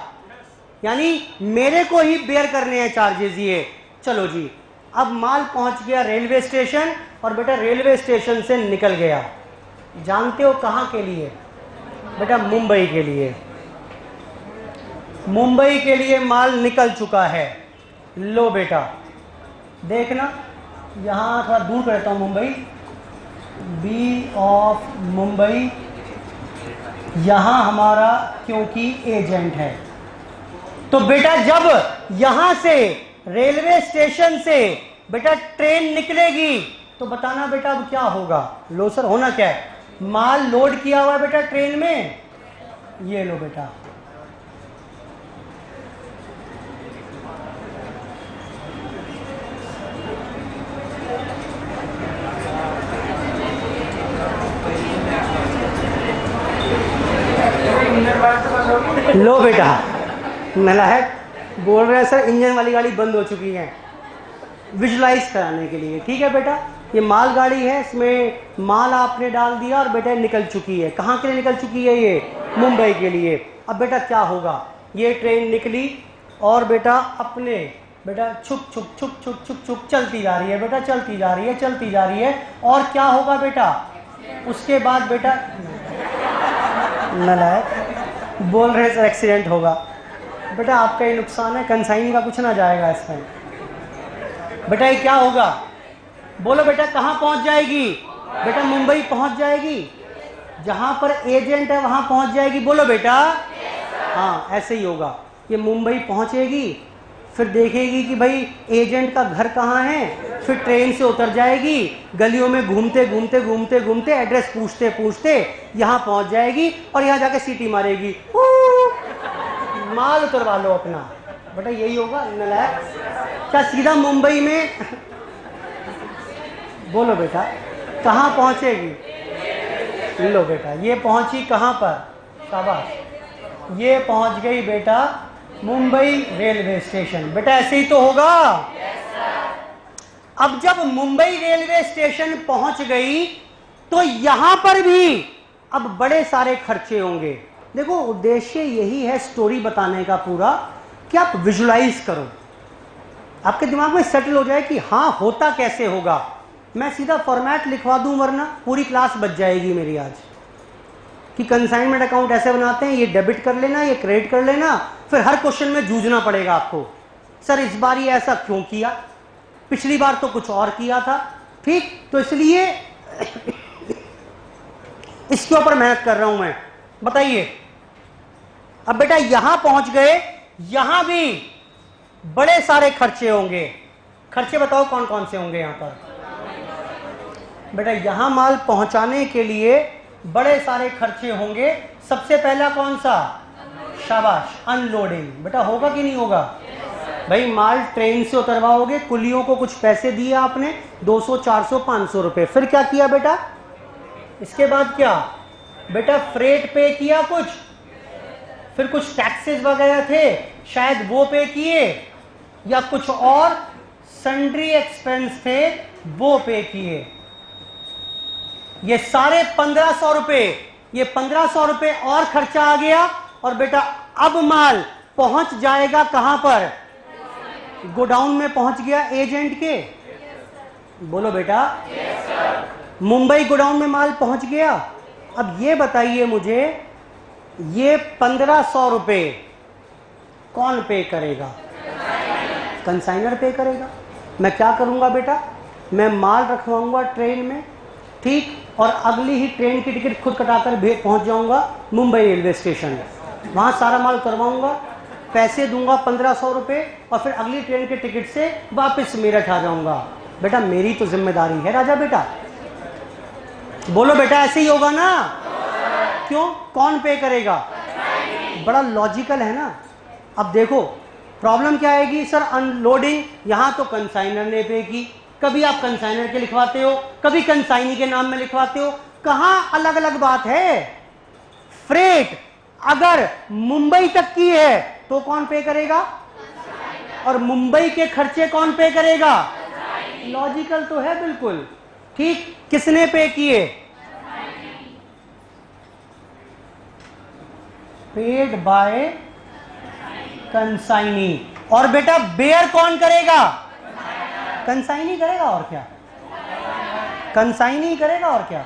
यानी मेरे को ही बेयर करने हैं चार्जेस ये। चलो जी, अब माल पहुंच गया रेलवे स्टेशन और बेटा रेलवे स्टेशन से निकल गया, जानते हो कहां के लिए? बेटा मुंबई के लिए। मुंबई के लिए माल निकल चुका है। लो बेटा देखना, यहां थोड़ा दूर करता हूं मुंबई, बी ऑफ मुंबई। यहां हमारा क्योंकि एजेंट है, तो बेटा जब यहां से रेलवे स्टेशन से बेटा ट्रेन निकलेगी तो बताना बेटा अब क्या होगा? लो सर, होना क्या है? माल लोड किया हुआ है बेटा ट्रेन में, ये लो बेटा, लो बेटा, नालायक बोल रहे हैं सर इंजन वाली गाड़ी बंद हो चुकी है, विजुलाइज कराने के लिए। ठीक है बेटा, ये माल गाड़ी है, इसमें माल आपने डाल दिया और बेटा निकल चुकी है। कहाँ के लिए निकल चुकी है? ये मुंबई के लिए। अब बेटा क्या होगा, ये ट्रेन निकली और बेटा अपने बेटा छुप छुप छुप छुप छुप छुप चलती जा रही है बेटा, चलती जा रही है, चलती जा रही है। और क्या होगा बेटा उसके बाद? बेटा नालायक बोल रहे सर एक्सीडेंट होगा। बेटा आपका ये नुकसान है, कंसाइनी का कुछ ना जाएगा इसमें। बेटा ये क्या होगा? बोलो बेटा, कहाँ पहुँच जाएगी? बेटा मुंबई पहुँच जाएगी, जहाँ पर एजेंट है वहाँ पहुँच जाएगी। बोलो बेटा। हाँ ऐसे ही होगा, ये मुंबई पहुँचेगी, फिर देखेगी कि भाई एजेंट का घर कहाँ है, फिर ट्रेन से उतर जाएगी, गलियों में घूमते घूमते घूमते घूमते एड्रेस पूछते पूछते यहाँ पहुँच जाएगी और यहाँ जाके सीटी मारेगी, माल उतरवा लो अपना। बेटा यही होगा नालायक। क्या सीधा मुंबई में बोलो बेटा कहाँ पहुँचेगी? लो बेटा ये पहुँची कहाँ पर? शाबाश, ये पहुँच गई बेटा मुंबई रेलवे स्टेशन। बेटा ऐसे ही तो होगा। अब जब मुंबई रेलवे स्टेशन पहुंच गई तो यहां पर भी अब बड़े सारे खर्चे होंगे। देखो उद्देश्य यही है स्टोरी बताने का पूरा, कि आप विजुलाइज करो, आपके दिमाग में सेटल हो जाए कि हाँ होता कैसे होगा। मैं सीधा फॉर्मेट लिखवा दूं वरना पूरी क्लास बच जाएगी मेरी आज, कि कंसाइनमेंट अकाउंट ऐसे बनाते हैं, ये डेबिट कर लेना, ये क्रेडिट कर लेना, फिर हर क्वेश्चन में जूझना पड़ेगा आपको। सर इस बार ये ऐसा क्यों किया, पिछली बार तो कुछ और किया था। ठीक, तो इसलिए इसके ऊपर मेहनत कर रहा हूं मैं। बताइए अब बेटा यहां पहुंच गए, यहां भी बड़े सारे खर्चे होंगे। खर्चे बताओ कौन कौन से होंगे यहां पर? बेटा यहां माल पहुंचाने के लिए बड़े सारे खर्चे होंगे। सबसे पहला कौन सा? शाबाश, अनलोडिंग। बेटा होगा कि नहीं होगा? भाई माल ट्रेन से उतरवाओगे, कुलियों को कुछ पैसे दिए आपने 200 400 500 रुपए, फिर क्या किया बेटा? इसके बाद क्या बेटा? फ्रेट पे किया कुछ, फिर कुछ टैक्सेस वगैरह थे शायद वो पे किए, या कुछ और सन्ड्री एक्सपेंस थे वो पे किए। ये सारे 1500 रुपए, ये 1500 रुपए और खर्चा आ गया। और बेटा अब माल पहुंच जाएगा कहां पर? गोडाउन में पहुंच गया एजेंट के। बोलो बेटा। मुंबई गोडाउन में माल पहुंच गया। अब ये बताइए मुझे, ये 1500 रुपए कौन पे करेगा? कंसाइनर पे करेगा। मैं क्या करूंगा बेटा? मैं माल रखवाऊंगा ट्रेन में, ठीक, और अगली ही ट्रेन की टिकट खुद कटाकर पहुंच जाऊंगा मुंबई रेलवे स्टेशन। वहां सारा माल उतरवाऊंगा, पैसे दूंगा 1500 रुपए, और फिर अगली ट्रेन के टिकट से वापस मेरठ आ जाऊंगा। बेटा मेरी तो जिम्मेदारी है राजा बेटा। बोलो बेटा ऐसे ही होगा ना? क्यों? कौन पे करेगा? बड़ा लॉजिकल है ना। अब देखो प्रॉब्लम क्या आएगी? सर अनलोडिंग, यहां तो कंसाइनर ने पे की, कभी आप कंसाइनर के लिखवाते हो, कभी कंसाइनी के नाम में लिखवाते हो, कहां अलग अलग बात है। फ्रेट अगर मुंबई तक की है तो कौन पे करेगा? और मुंबई के खर्चे कौन पे करेगा? लॉजिकल तो है बिल्कुल। ठीक, किसने पे किए? Paid by consignee. और बेटा बेयर कौन करेगा? कंसाइनी करेगा। और क्या? कंसाइनी करेगा। और क्या?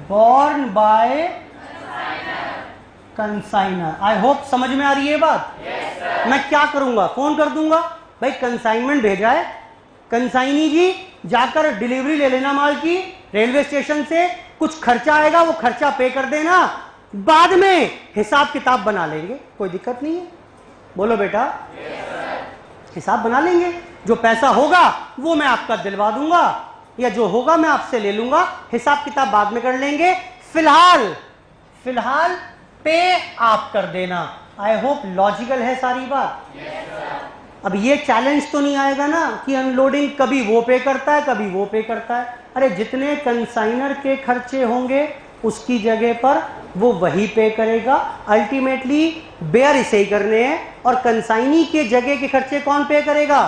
Borne by consignor. I hope समझ में आ रही है बात। मैं क्या करूंगा? फोन कर दूंगा, भाई कंसाइनमेंट भेजा है, कंसाइनी जी जाकर डिलीवरी ले लेना माल की रेलवे स्टेशन से, कुछ खर्चा आएगा वो खर्चा पे कर देना, बाद में हिसाब किताब बना लेंगे, कोई दिक्कत नहीं है। बोलो बेटा। हिसाब बना लेंगे, जो पैसा होगा वो मैं आपका दिलवा दूंगा, या जो होगा मैं आपसे ले लूंगा, हिसाब किताब बाद में कर लेंगे। फिलहाल पे आप कर देना। आई होप लॉजिकल है सारी बात। अब ये चैलेंज तो नहीं आएगा ना कि अनलोडिंग कभी वो पे करता है कभी वो पे करता है। अरे जितने कंसाइनर के खर्चे होंगे उसकी जगह पर वो वही पे करेगा। अल्टीमेटली बेयर इसे ही करने हैं, और कंसाइनी के जगह के खर्चे कौन पे करेगा?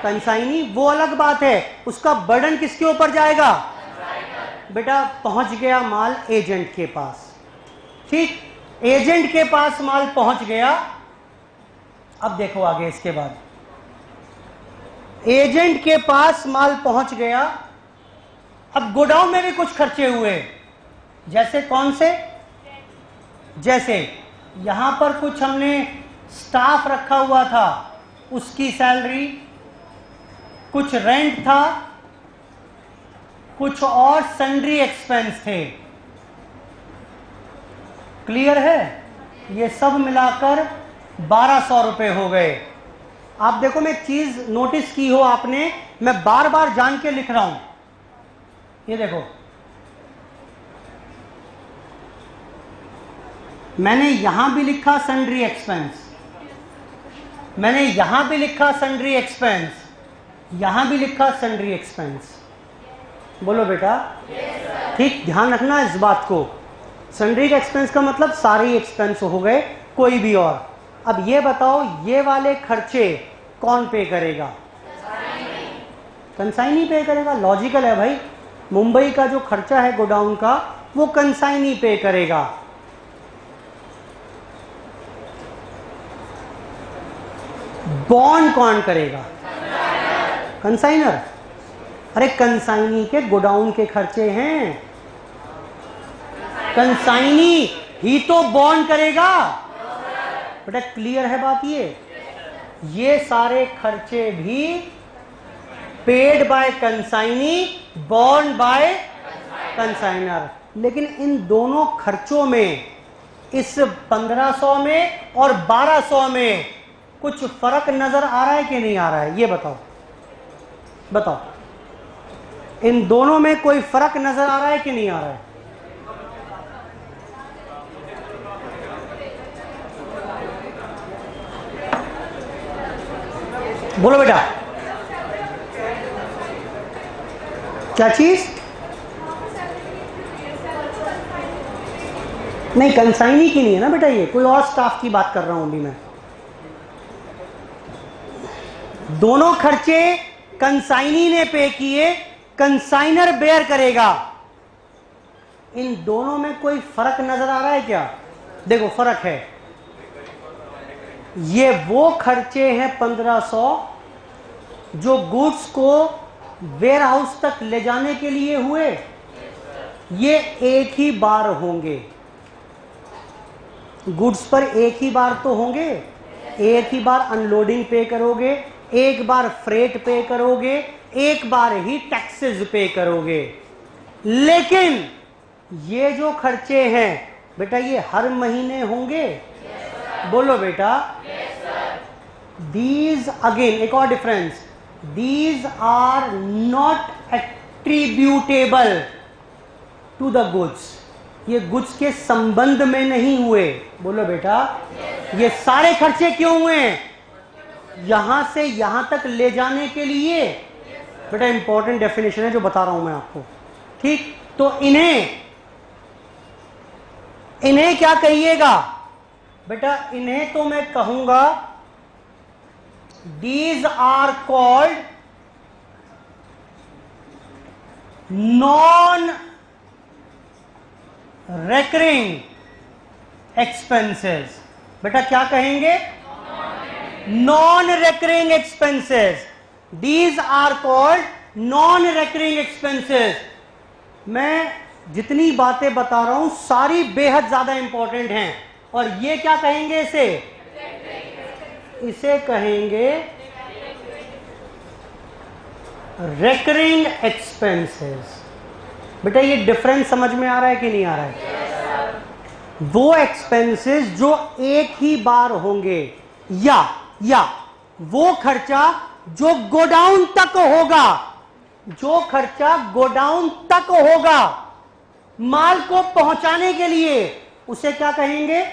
कंसाइनी। वो अलग बात है, उसका बर्डन किसके ऊपर जाएगा? बेटा पहुंच गया माल एजेंट के पास, ठीक, एजेंट के पास माल पहुंच गया। अब देखो आगे इसके बाद, एजेंट के पास माल पहुंच गया। अब गोडाउन में भी कुछ खर्चे हुए, जैसे कौन से? जैसे यहां पर कुछ हमने स्टाफ रखा हुआ था, उसकी सैलरी, कुछ रेंट था, कुछ और सन्ड्री एक्सपेंस थे। क्लियर है? ये सब मिलाकर 1200 रुपए हो गए। आप देखो, मैं एक चीज नोटिस की हो आपने, मैं बार बार जान के लिख रहा हूं। ये देखो, मैंने यहां भी लिखा सन्ड्री एक्सपेंस, मैंने यहां भी लिखा सन्ड्री एक्सपेंस, यहां भी लिखा सन्ड्री एक्सपेंस। बोलो बेटा, ठीक, ध्यान रखना इस बात को। सन्ड्री एक्सपेंस का मतलब सारे एक्सपेंस हो गए, कोई भी और। अब ये बताओ, ये वाले खर्चे कौन पे करेगा? कंसाइनी पे करेगा। लॉजिकल है भाई, मुंबई का जो खर्चा है गोडाउन का, वो कंसाइनी पे करेगा। बॉन्ड कौन करेगा? कंसाइनर। अरे कंसाइनी के गोडाउन के खर्चे हैं, कंसाइनी ही तो बॉन्ड करेगा। बेटा क्लियर है बात? ये सारे खर्चे भी पेड बाय कंसाइनी, बॉन्ड बाय कंसाइनर। लेकिन इन दोनों खर्चों में, इस 1500 में और 1200 में कुछ फर्क नजर आ रहा है कि नहीं आ रहा है? ये बताओ, बताओ, इन दोनों में कोई फर्क नजर आ रहा है कि नहीं आ रहा है? बोलो बेटा, क्या चीज? नहीं, कंसाइनी की नहीं है ना बेटा, ये कोई और स्टाफ की बात कर रहा हूं अभी मैं। दोनों खर्चे कंसाइनी ने पे किए, कंसाइनर बेयर करेगा। इन दोनों में कोई फर्क नजर आ रहा है क्या? देखो फर्क है, ये वो खर्चे हैं 1500 जो गुड्स को वेयर हाउस तक ले जाने के लिए हुए, ये एक ही बार होंगे। गुड्स पर एक ही बार तो होंगे, एक ही बार अनलोडिंग पे करोगे, एक बार फ्रेट पे करोगे, एक बार ही टैक्सेस पे करोगे। लेकिन ये जो खर्चे हैं बेटा, ये हर महीने होंगे। बोलो बेटा, दीज अगेन एक और difference, these are not attributable to the goods. ये गुड्स के संबंध में नहीं हुए। बोलो बेटा, ये सारे खर्चे क्यों हुए? यहां से यहां तक ले जाने के लिए। बेटा इंपॉर्टेंट डेफिनेशन है जो बता रहा हूं मैं आपको, ठीक? तो इन्हें क्या कहिएगा बेटा? इन्हें तो मैं कहूंगा, these are called non recurring expenses. बेटा क्या कहेंगे? Non recurring expenses. These are called non recurring expenses. मैं जितनी बातें बता रहा हूं सारी बेहद ज्यादा इंपॉर्टेंट हैं। और ये क्या कहेंगे? इसे कहेंगे रेकरिंग एक्सपेंसेस। बेटा ये डिफरेंस समझ में आ रहा है कि नहीं आ रहा है? वो एक्सपेंसेस जो एक ही बार होंगे, या वो खर्चा जो गोडाउन तक होगा, जो खर्चा गोडाउन तक होगा माल को पहुंचाने के लिए, उसे क्या कहेंगे?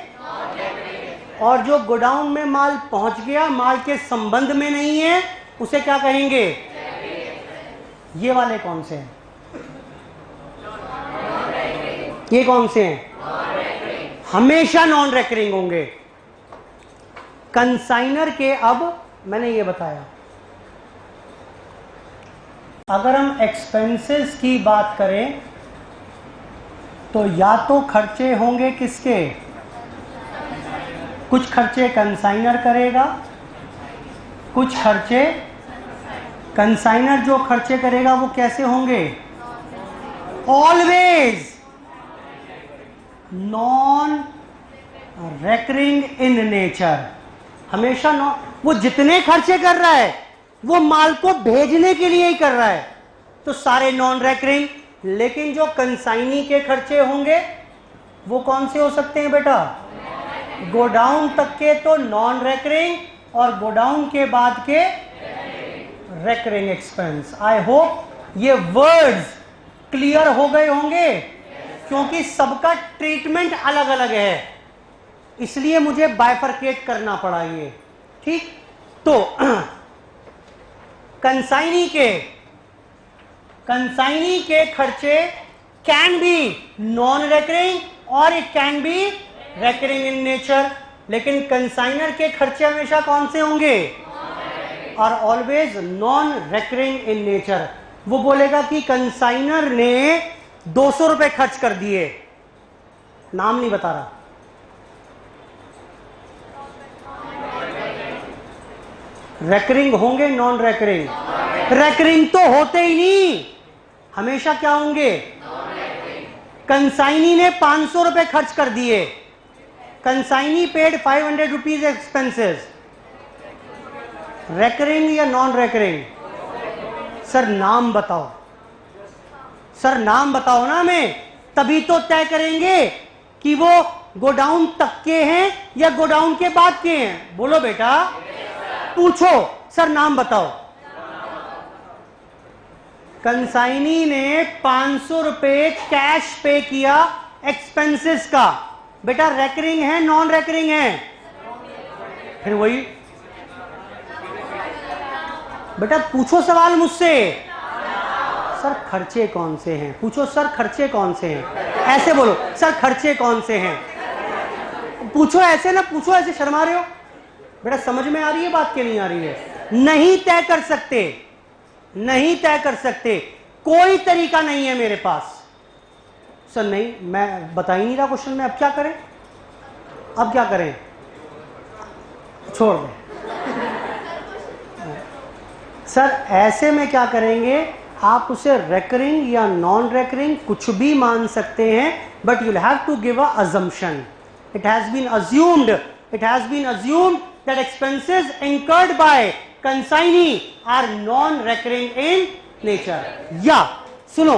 और जो गोडाउन में माल पहुंच गया, माल के संबंध में नहीं है, उसे क्या कहेंगे? ये वाले कौन से हैं? ये कौन से हैं? हमेशा नॉन रेकरिंग होंगे। कंसाइनर के, अब मैंने ये बताया, अगर हम एक्सपेंसेस की बात करें तो या तो खर्चे होंगे किसके, कुछ खर्चे कंसाइनर करेगा, कुछ खर्चे कंसाइनर जो खर्चे करेगा वो कैसे होंगे? Always non recurring in nature. हमेशा वो जितने खर्चे कर रहा है वो माल को भेजने के लिए ही कर रहा है, तो सारे नॉन रेकरिंग। लेकिन जो कंसाइनी के खर्चे होंगे वो कौन से हो सकते हैं बेटा? गोडाउन तक के तो नॉन रेकरिंग, और गोडाउन के बाद के रेकरिंग एक्सपेंस। आई होप ये वर्ड्स क्लियर हो गए होंगे, क्योंकि सबका ट्रीटमेंट अलग अलग है, इसलिए मुझे बाइफरकेट करना पड़ा ये। ठीक, तो कंसाइनी के खर्चे कैन बी नॉन रेकरिंग और it can be recurring in nature. लेकिन कंसाइनर के खर्चे हमेशा कौन से होंगे? और always non recurring in nature. वो बोलेगा कि कंसाइनर ने 200 रुपए खर्च कर दिए, नाम नहीं बता रहा, रेकरिंग होंगे नॉन रेकरिंग? रेकरिंग तो होते ही नहीं, हमेशा क्या होंगे? कंसाइनी ने 500 रुपए खर्च कर दिए, consignee paid 500 rupees expenses, recurring या नॉन रेकरिंग? सर नाम बताओ, सर नाम बताओ ना, हमें तभी तो तय करेंगे कि वो गोडाउन तक के हैं या गोडाउन के बाद के हैं। बोलो बेटा, पूछो, सर नाम बताओ। कंसाइनी ने 500 रुपए कैश पे किया एक्सपेंसेस का, बेटा रेकरिंग है नॉन रेकरिंग है? फिर वही बेटा, पूछो सवाल मुझसे, सर खर्चे कौन से हैं? पूछो सर खर्चे कौन से हैं, ऐसे बोलो सर खर्चे कौन से हैं, पूछो ऐसे ना, पूछो ऐसे, शर्मा रहे हो बेटा? समझ में आ रही है बात कि नहीं आ रही है? नहीं तय कर सकते, नहीं तय कर सकते, कोई तरीका नहीं है मेरे पास। सर नहीं, मैं बता ही नहीं रहा क्वेश्चन में, अब क्या करें? अब क्या करें? छोड़ दें सर, ऐसे में क्या करेंगे? आप उसे रेकरिंग या नॉन रेकरिंग कुछ भी मान सकते हैं, but you will have to give a assumption. It has been assumed that expenses incurred by consignee are non-recurring in nature। या सुनो,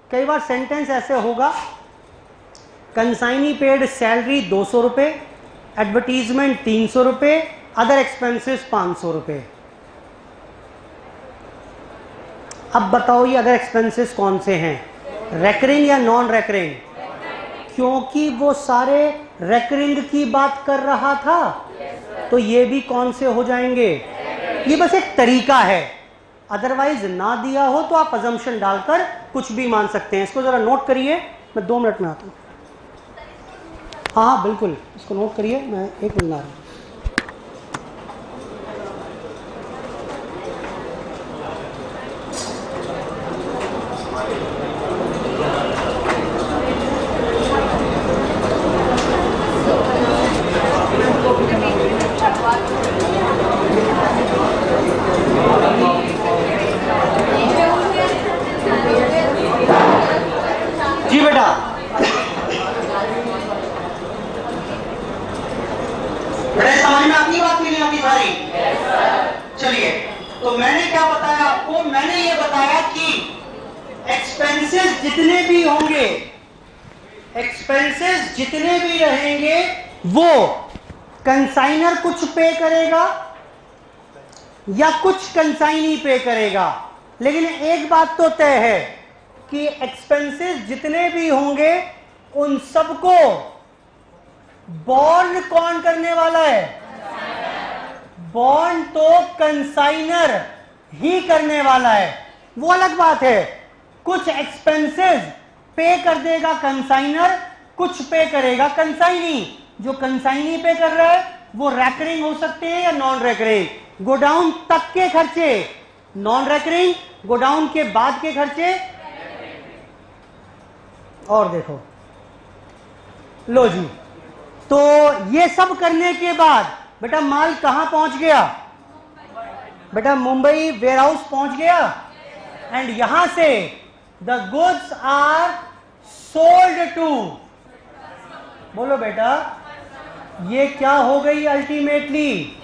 कई बार सेंटेंस ऐसे होगा, कंसाइनी पेड सैलरी 200 रुपए, एडवर्टीजमेंट 300 रुपए, अदर एक्सपेंसेस 500 रुपए। अब बताओ ये अदर एक्सपेंसेस कौन से हैं, रेकरिंग या नॉन रेकरिंग? क्योंकि वो सारे रेकरिंग की बात कर रहा था, तो ये भी कौन से हो जाएंगे? ये बस एक तरीका है, अदरवाइज ना दिया हो तो आप अजम्पशन डालकर कुछ भी मान सकते हैं। इसको जरा नोट करिए, मैं 2 मिनट में आता हूँ। हाँ बिल्कुल, इसको नोट करिए, मैं 1 मिनट में आ रहा हूँ। जी बेटा, समझ में आती बात नहीं आती सारी? चलिए, तो मैंने क्या बताया आपको? मैंने ये बताया कि एक्सपेंसेस जितने भी होंगे, एक्सपेंसेस जितने भी रहेंगे, वो कंसाइनर कुछ पे करेगा या कुछ कंसाइनी पे करेगा। लेकिन एक बात तो तय है कि एक्सपेंसेस जितने भी होंगे उन सबको बॉर्न कौन करने वाला है? बॉर्न तो कंसाइनर ही करने वाला है। वो अलग बात है, कुछ एक्सपेंसेस पे कर देगा कंसाइनर, कुछ पे करेगा कंसाइनी। जो कंसाइनी पे कर रहा है वो रैकरिंग हो सकते हैं या नॉन रैकरिंग। गोडाउन तक के खर्चे नॉन रैकरिंग, गोडाउन के बाद के खर्चे। और देखो लो जी, तो ये सब करने के बाद बेटा माल कहां पहुंच गया? बेटा मुंबई वेयरहाउस पहुंच गया। एंड यहां से the goods are sold to, बोलो बेटा ये क्या हो गई? अल्टीमेटली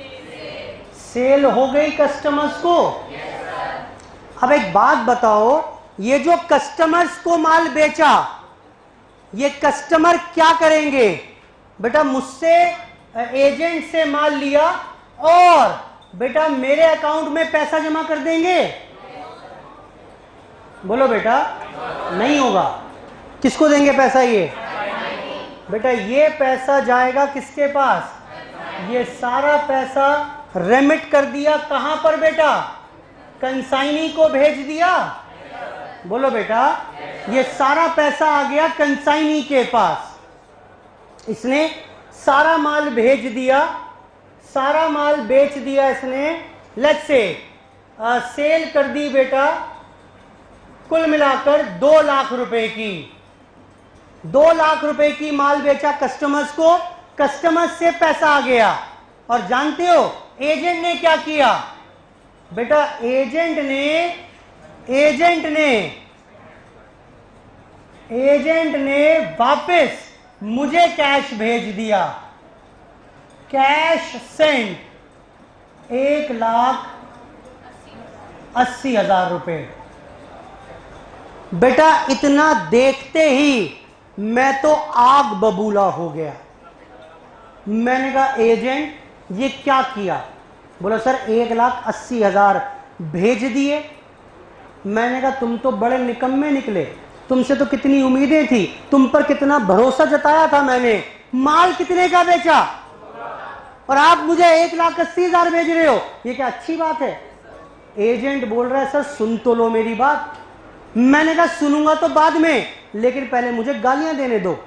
सेल हो गई कस्टमर्स को। अब एक बात बताओ, ये जो कस्टमर्स को माल बेचा, ये कस्टमर क्या करेंगे? बेटा मुझसे एजेंट से माल लिया और बेटा मेरे अकाउंट में पैसा जमा कर देंगे? बोलो बेटा नहीं होगा। किसको देंगे पैसा? ये बेटा ये पैसा जाएगा किसके पास? ये सारा पैसा रेमिट कर दिया कहां पर बेटा? कंसाइनी को भेज दिया। बोलो बेटा ये सारा पैसा आ गया कंसाइनी के पास। इसने सारा माल भेज दिया, सारा माल बेच दिया इसने। लेट्स से सेल कर दी बेटा कुल मिलाकर 2 लाख रुपए की। 2 लाख रुपए की माल बेचा कस्टमर्स को, कस्टमर्स से पैसा आ गया। और जानते हो एजेंट ने क्या किया? बेटा एजेंट ने वापस मुझे कैश भेज दिया। कैश सेंड 1,80,000 रुपए। बेटा इतना देखते ही मैं तो आग बबूला हो गया। मैंने कहा एजेंट ये क्या किया? बोला सर 1,80,000 भेज दिए। मैंने कहा तुम तो बड़े निकम्मे निकले, तुमसे तो कितनी उम्मीदें थी, तुम पर कितना भरोसा जताया था मैंने। माल कितने का बेचा और आप मुझे 1,80,000 भेज रहे हो? ये क्या अच्छी बात है? एजेंट बोल रहा है सर सुन तो लो मेरी बात। मैंने कहा सुनूंगा तो बाद में, लेकिन पहले मुझे गालियां देने दो।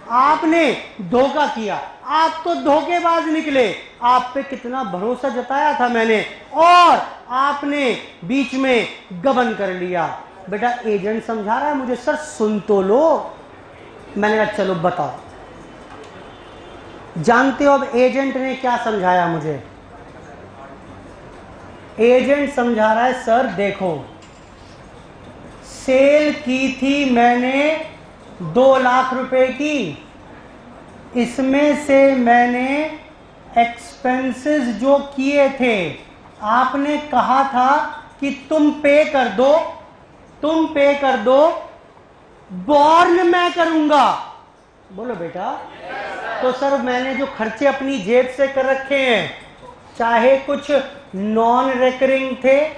आपने धोखा किया, आप तो धोखेबाज निकले। आप पे कितना भरोसा जताया था मैंने और आपने बीच में गबन कर लिया। बेटा एजेंट समझा रहा है मुझे सर सुन तो लो। मैंने कहा चलो बताओ। जानते हो अब एजेंट ने क्या समझाया मुझे? एजेंट समझा रहा है सर देखो सेल की थी मैंने 2 लाख रुपए की, इसमें से मैंने एक्सपेंसेस जो किए थे, आपने कहा था कि तुम पे कर दो, बॉर्न मैं करूंगा। बोलो बेटा तो सर मैंने जो खर्चे अपनी जेब से कर रखे हैं, चाहे कुछ नॉन रेकरिंग थे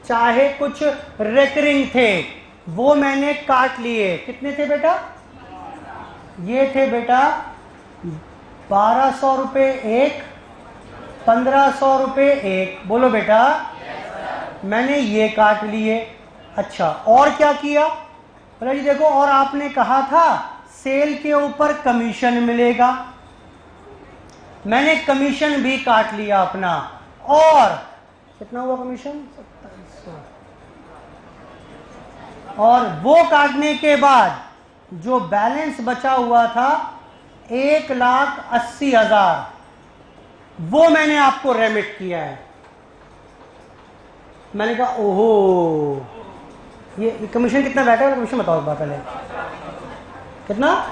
चाहे कुछ रेकरिंग थे, वो मैंने काट लिए। कितने थे बेटा? ये थे बेटा 1,200 रुपए एक, 1,500 रुपए एक। बोलो बेटा मैंने ये काट लिए। अच्छा और क्या किया? बोला जी देखो और आपने कहा था सेल के ऊपर कमीशन मिलेगा, मैंने कमीशन भी काट लिया अपना। और कितना हुआ कमीशन? 2700। और वो काटने के बाद जो बैलेंस बचा हुआ था 1,80,000, वो मैंने आपको रेमिट किया है। मैंने कहा ओहो ये कमीशन कितना बैठा है? कमीशन बताओ एक बार पहले। कितना?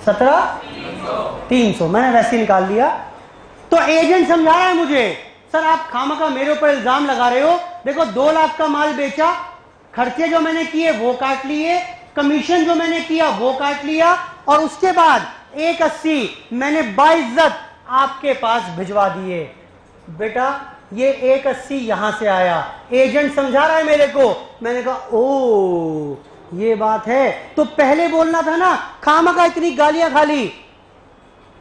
17,300। मैंने वैसे ही निकाल लिया। तो एजेंट समझा रहा है मुझे सर आप खामखा मेरे ऊपर इल्जाम लगा रहे हो। देखो 2 लाख का माल बेचा, खर्चे जो मैंने किए वो काट लिए, कमीशन जो मैंने किया वो काट लिया, और उसके बाद 1,80 मैंने बाइज्जत आपके पास भिजवा दिए। बेटा ये 1,80 यहां से आया, एजेंट समझा रहा है मेरे को। मैंने कहा ओ ये बात है, तो पहले बोलना था ना, खामखा इतनी गालियां खा ली।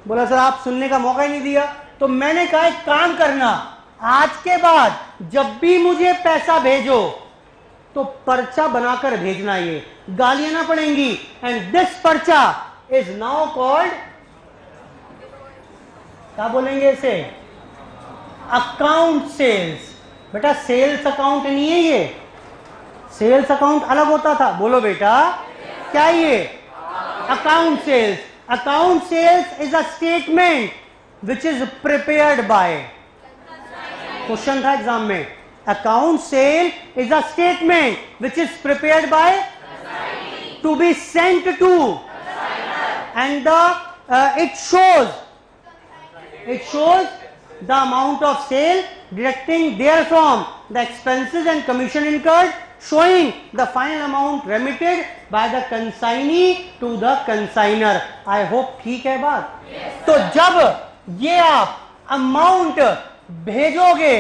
बोला सर आप सुनने का मौका ही नहीं दिया। तो मैंने कहा एक काम करना, आज के बाद जब भी मुझे पैसा भेजो तो पर्चा बनाकर भेजना, ये गालियां ना पड़ेंगी। एंड दिस पर्चा इज नाउ कॉल्ड, क्या बोलेंगे इसे, अकाउंट सेल्स। बेटा सेल्स अकाउंट नहीं है ये, सेल्स अकाउंट अलग होता था। बोलो बेटा क्या ये, account sales. Account sales is a statement which is prepared by, question था एग्जाम में, account sale is a statement which is prepared by to be sent to, and it shows the amount of sale, deducting therefrom the expenses and commission incurred, showing the final amount remitted by the consignee to the consigner. I hope ठीक है बात? Yes, तो जब ये आप amount भेजोगे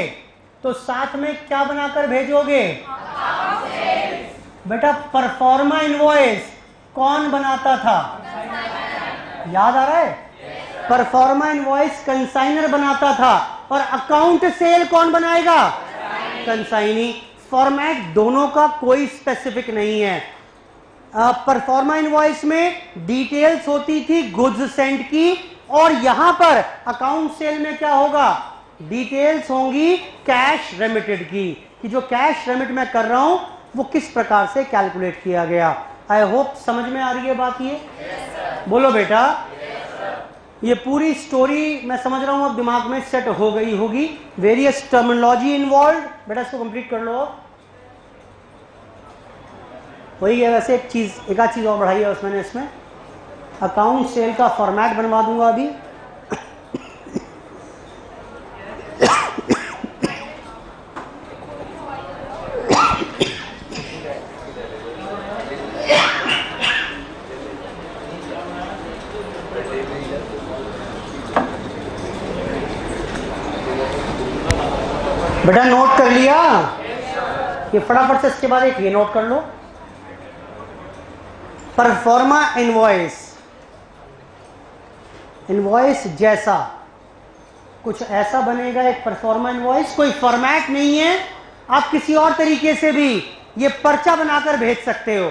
तो साथ में क्या बनाकर भेजोगे, बेटा परफॉर्मा इनवॉइस कौन बनाता था, याद आ रहा है? परफॉर्मा इनवॉइस कंसाइनर बनाता था, और अकाउंट सेल कौन बनाएगा, कंसाइनी। फॉर्मेट दोनों का कोई स्पेसिफिक नहीं है। परफॉर्मा इनवॉइस में डिटेल्स होती थी गुड्स सेंट की, और यहां पर अकाउंट सेल में क्या होगा, डिटेल्स होंगी कैश रेमिटेड की, कि जो कैश रेमिट मैं कर रहा हूं वो किस प्रकार से कैलकुलेट किया गया। आई होप समझ में आ रही है बात ये? yes, बोलो बेटा। yes, ये पूरी स्टोरी मैं समझ रहा हूं अब दिमाग में सेट हो गई होगी। वेरियस टर्मिनोलॉजी इन्वॉल्व, बेटा इसको कंप्लीट कर लो। वही है वैसे, एक चीज, एक आध चीज और बढ़ाई है उसमें, इसमें अकाउंट सेल का फॉर्मेट बनवा दूंगा अभी। बेटा नोट कर लिया? ये फटाफट से इसके बाद एक ये नोट कर लो, परफॉर्मा इनवॉइस, इनवॉइस जैसा कुछ ऐसा बनेगा एक परफॉर्मा इनवॉइस। कोई फॉर्मेट नहीं है, आप किसी और तरीके से भी ये पर्चा बनाकर भेज सकते हो।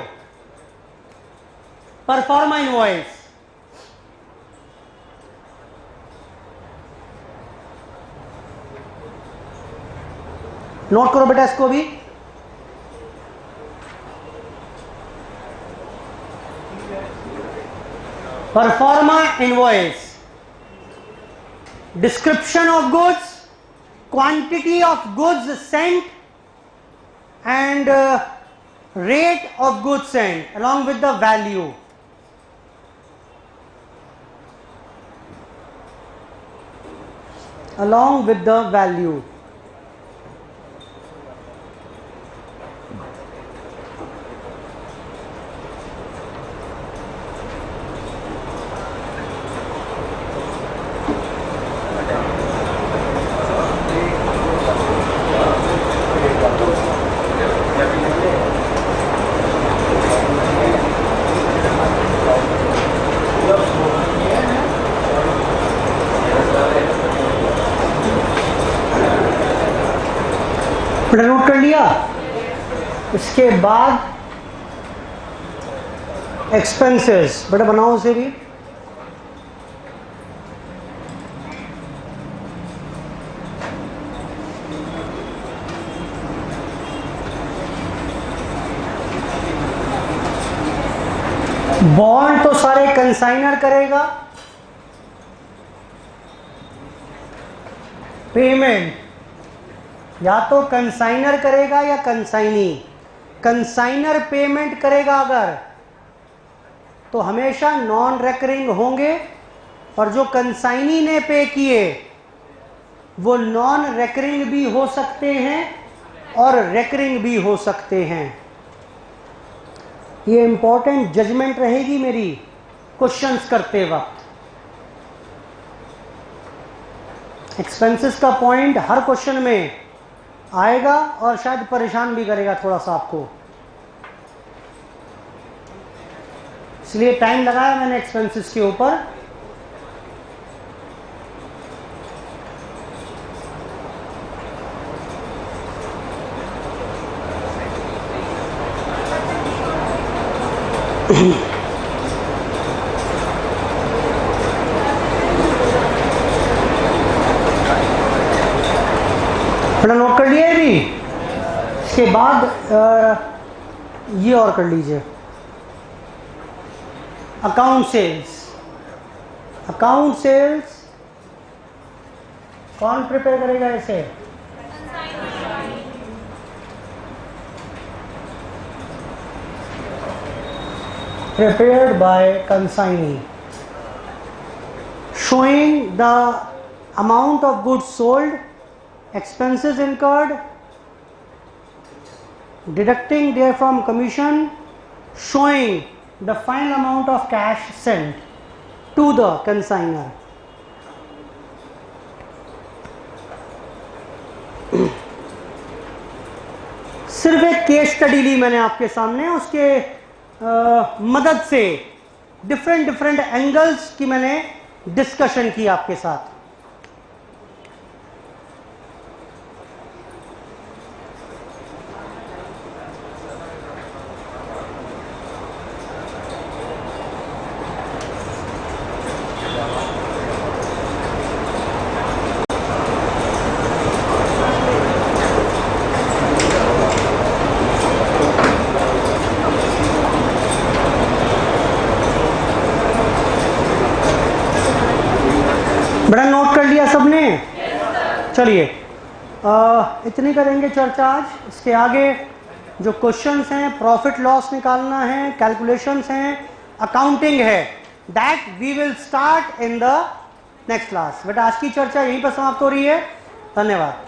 परफॉर्मा इनवॉइस, नोट करो बेटा इसको भी। Proforma invoice, description of goods, quantity of goods Saint and rate of goods Saint along with the value. along with the value। Note कर लिया? इसके बाद एक्सपेंसेस, बेटा बनाओ उसे भी। बॉन्ड तो सारे कंसाइनर करेगा, पेमेंट या तो कंसाइनर करेगा या कंसाइनी। कंसाइनर पेमेंट करेगा अगर, तो हमेशा नॉन रेकरिंग होंगे, और जो कंसाइनी ने पे किए वो नॉन रेकरिंग भी हो सकते हैं और रेकरिंग भी हो सकते हैं। ये इंपॉर्टेंट जजमेंट रहेगी मेरी क्वेश्चंस करते वक्त। एक्सपेंसेस का पॉइंट हर क्वेश्चन में आएगा और शायद परेशान भी करेगा थोड़ा सा आपको, इसलिए टाइम लगाया मैंने एक्सपेंसेस के ऊपर। थोड़ा नोट कर लिया भी। इसके बाद ये और कर लीजिए, अकाउंट सेल्स। अकाउंट सेल्स कौन प्रिपेयर करेगा इसे? Prepared by consignee, showing the amount of goods sold, expenses incurred, deducting therefrom commission, showing the final amount of cash sent to the consignor. सिर्फ एक केस स्टडी ली मैंने आपके सामने, उसके मदद से डिफरेंट एंगल्स की मैंने डिस्कशन की आपके साथ। बड़ा नोट कर लिया सबने? चलिए इतनी करेंगे चर्चा आज। इसके आगे जो क्वेश्चंस हैं, प्रॉफिट लॉस निकालना है, कैलकुलेशंस हैं, अकाउंटिंग है, that we will start in the next class. But आज की चर्चा यहीं पर समाप्त हो रही है। धन्यवाद।